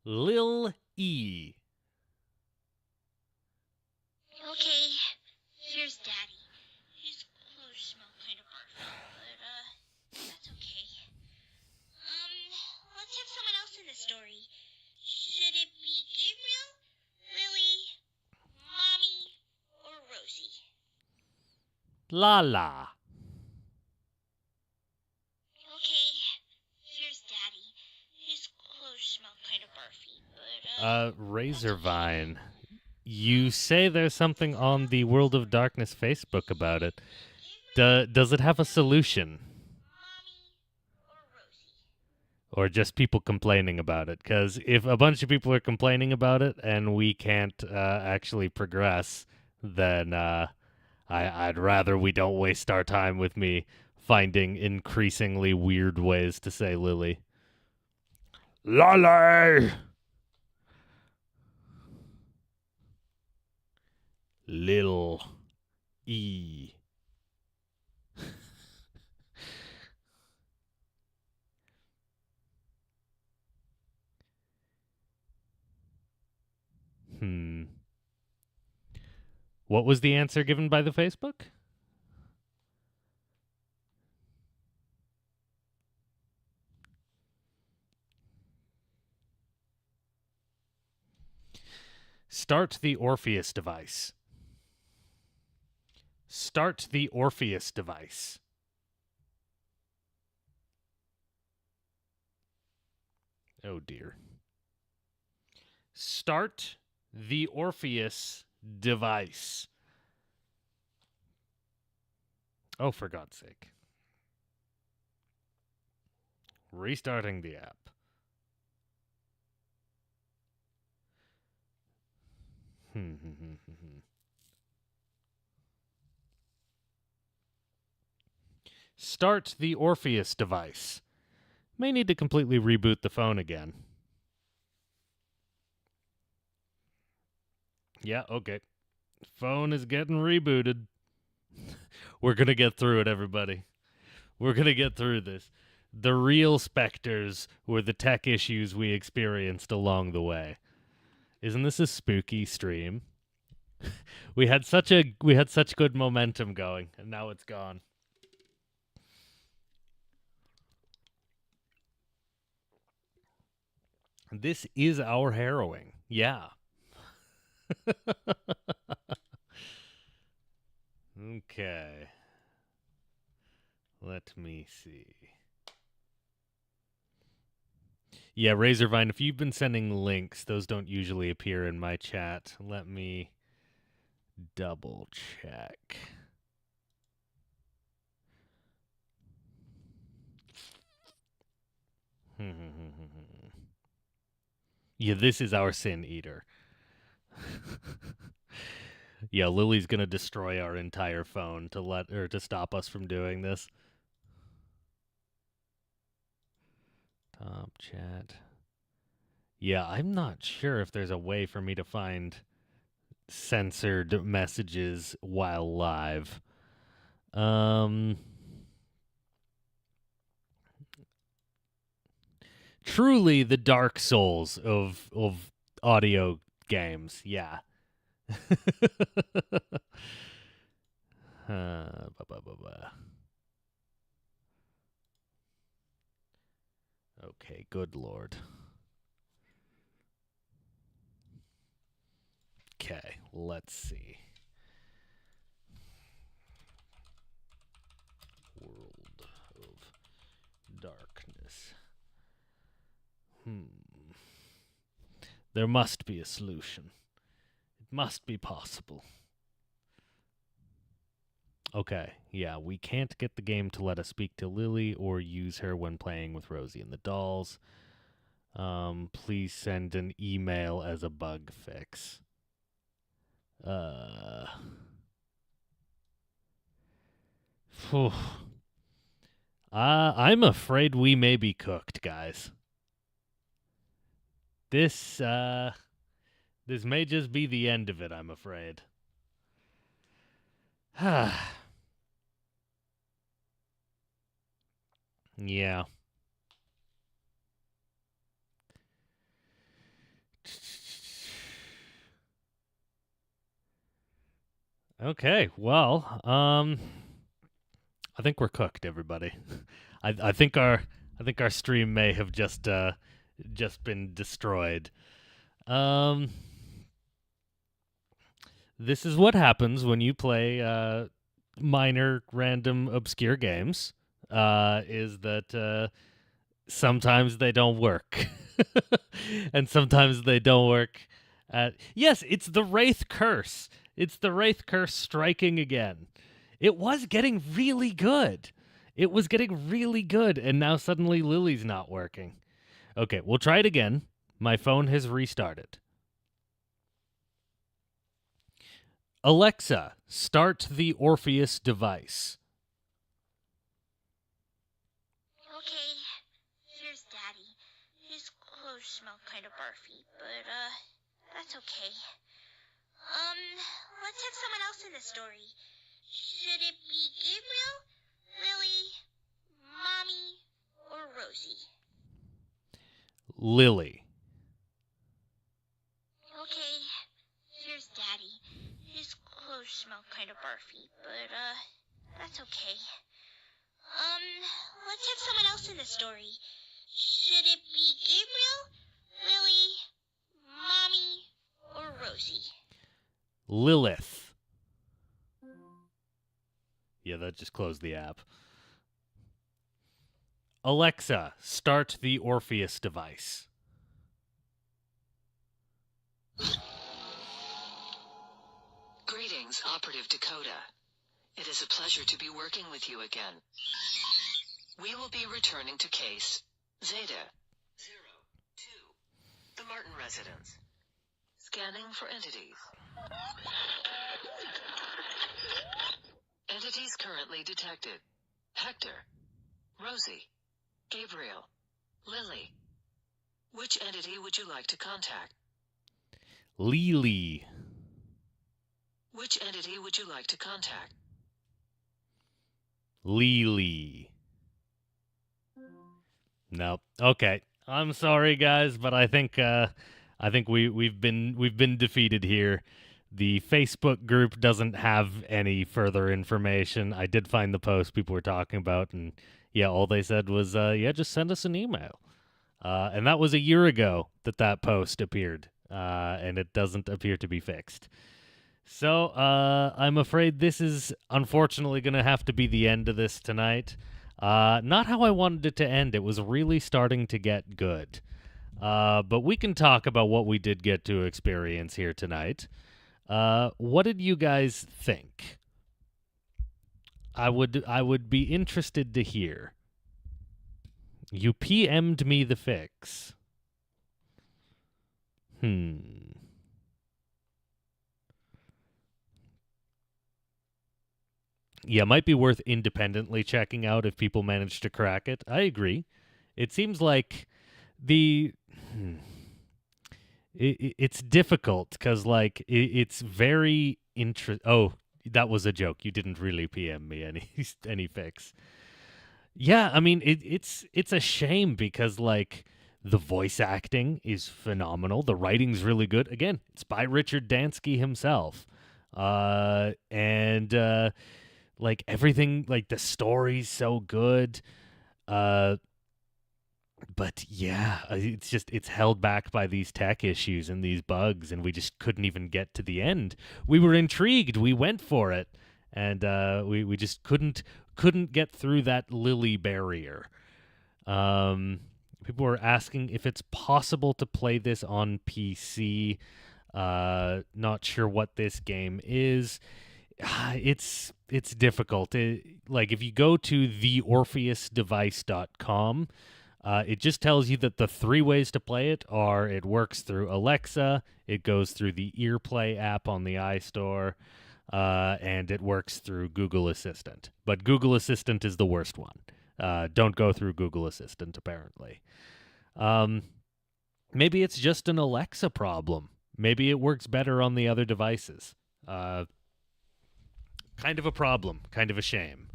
Lil E. Okay, here's Daddy. His clothes smell kind of barfy, but, that's okay. Let's have someone else in the story. Should it be Gabriel, Lily, Mommy, or Rosie? La la. Okay, here's Daddy. His clothes smell kind of barfy, but, Razorvine. You say there's something on the World of Darkness Facebook about it. Does it have a solution? Mommy or Rosie? Or just people complaining about it? Because if a bunch of people are complaining about it and we can't actually progress, then I'd rather we don't waste our time with me finding increasingly weird ways to say Lily. Lolly! Lil E. What was the answer given by the Facebook? Start the Orpheus device. Start the Orpheus device. Oh dear. Start the Orpheus device. Oh, for God's sake. Restarting the app. Start the Orpheus device. May need to completely reboot the phone again. Yeah, okay. Phone is getting rebooted. We're going to get through it, everybody. We're going to get through this. The real specters were the tech issues we experienced along the way. Isn't this a spooky stream? we had such good momentum going, and now it's gone. This is our harrowing. Yeah. Okay. Let me see. Yeah, Razorvine, if you've been sending links, those don't usually appear in my chat. Let me double check. Yeah, this is our sin eater. Yeah, Lily's gonna destroy our entire phone to stop us from doing this. Top chat. Yeah, I'm not sure if there's a way for me to find censored messages while live. Truly the Dark Souls of audio games. Yeah. Okay, good lord. Okay, let's see. World of Darkness. There must be a solution. It must be possible. Okay, yeah, we can't get the game to let us speak to Lily or use her when playing with Rosie and the dolls. Please send an email as a bug fix. I'm afraid we may be cooked, guys. This may just be the end of it, I'm afraid. Yeah. Okay, well, I think we're cooked, everybody. I think our stream may have just been destroyed. This is what happens when you play minor, random, obscure games is that sometimes they don't work. And sometimes they don't work yes, it's the Wraith curse. It's the Wraith curse striking again. It was getting really good. It was getting really good, and now suddenly Lily's not working. Okay, we'll try it again. My phone has restarted. Alexa, start the Orpheus device. Okay, here's Daddy. His clothes smell kind of barfy, but, that's okay. Let's have someone else in the story. Should it be Gabriel, Lily, Mommy, or Rosie? Lily. Okay, here's Daddy. His clothes smell kind of barfy, but, that's okay. Let's have someone else in the story. Should it be Gabriel, Lily, Mommy, or Rosie? Lilith. Yeah, that just closed the app. Alexa, start the Orpheus device. Greetings, Operative Dakota. It is a pleasure to be working with you again. We will be returning to case Zeta 02, the Martin residence. Scanning for entities. Entities currently detected. Hector, Rosie, Gabriel, Lily. Which entity would you like to contact? Lily. Which entity would you like to contact? Lily. Nope. Okay. I'm sorry, guys, but I think we've been defeated here. The Facebook group doesn't have any further information. I did find the post people were talking about, and yeah, all they said was, just send us an email. And that was a year ago that post appeared, and it doesn't appear to be fixed. So I'm afraid this is unfortunately going to have to be the end of this tonight. Not how I wanted it to end. It was really starting to get good. But we can talk about what we did get to experience here tonight. What did you guys think? I would be interested to hear. You PM'd me the fix. Yeah, might be worth independently checking out if people manage to crack it. I agree. It seems like it's difficult because, like, it's very Oh, that was a joke. You didn't really PM me any fix. Yeah, I mean, it's a shame because, like, the voice acting is phenomenal. The writing's really good. Again, it's by Richard Dansky himself. Like, everything, like, the story's so good. But yeah, it's held back by these tech issues and these bugs, and we just couldn't even get to the end. We were intrigued. We went for it, and we just couldn't get through that Lily barrier. People were asking if it's possible to play this on PC. Not sure what this game is. It's difficult. Like, if you go to theorpheusdevice.com, it just tells you that the 3 ways to play it are: it works through Alexa, it goes through the EarPlay app on the iStore, and it works through Google Assistant. But Google Assistant is the worst one. Don't go through Google Assistant, apparently. Maybe it's just an Alexa problem. Maybe it works better on the other devices. Kind of a problem, kind of a shame.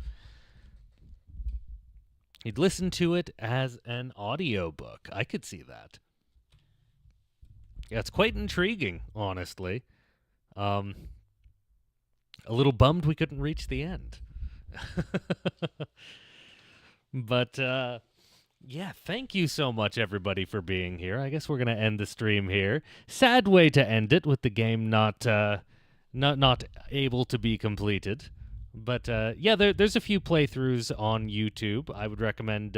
You'd listen to it as an audiobook. I could see that. Yeah, it's quite intriguing, honestly. A little bummed we couldn't reach the end. But, yeah, thank you so much, everybody, for being here. I guess we're going to end the stream here. Sad way to end it with the game not able to be completed. But yeah, there's a few playthroughs on YouTube. I would recommend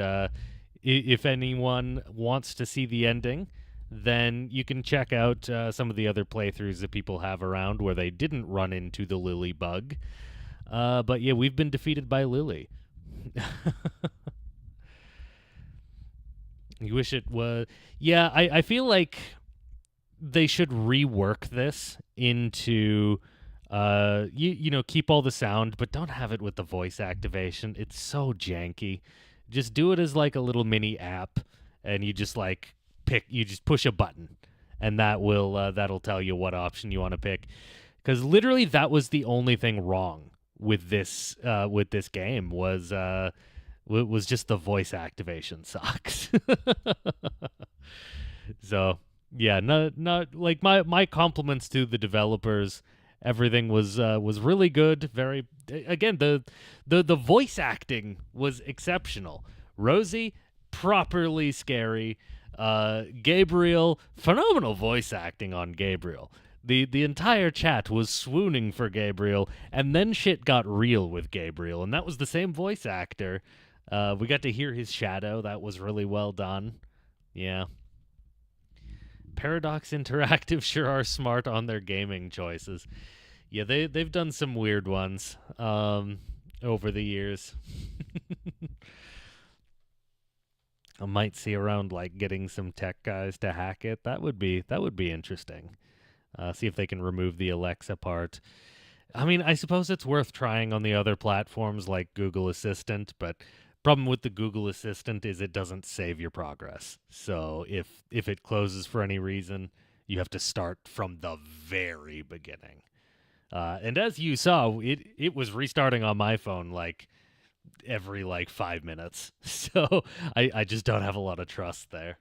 if anyone wants to see the ending, then you can check out some of the other playthroughs that people have around where they didn't run into the Lily bug. But yeah, we've been defeated by Lily. You wish it was. Yeah, I feel like they should rework this into you know, keep all the sound, but don't have it with the voice activation. It's so janky. Just do it as like a little mini app, and you just like you just push a button, and that'll tell you what option you want to pick. Because literally, that was the only thing wrong with this game was just the voice activation sucks. So yeah, not like my compliments to the developers. Everything was really good. Very again, the voice acting was exceptional. Rosie, properly scary. Gabriel, phenomenal voice acting on Gabriel. The entire chat was swooning for Gabriel, and then shit got real with Gabriel, and that was the same voice actor. We got to hear his shadow. That was really well done. Yeah. Paradox Interactive sure are smart on their gaming choices. Yeah, they've done some weird ones over the years. I might see around like getting some tech guys to hack it. That would be interesting. See if they can remove the Alexa part. I mean, I suppose it's worth trying on the other platforms like Google Assistant, but problem with the Google Assistant is it doesn't save your progress. So if it closes for any reason, you have to start from the very beginning. And as you saw, it was restarting on my phone like every like 5 minutes. So I just don't have a lot of trust there.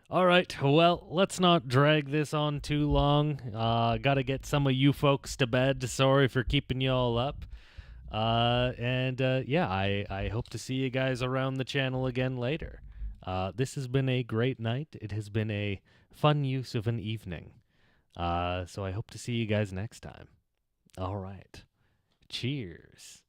All right, well, let's not drag this on too long. Gotta get some of you folks to bed. Sorry for keeping you all up. Yeah, I hope to see you guys around the channel again later. This has been a great night. It has been a fun use of an evening. So I hope to see you guys next time. All right. Cheers.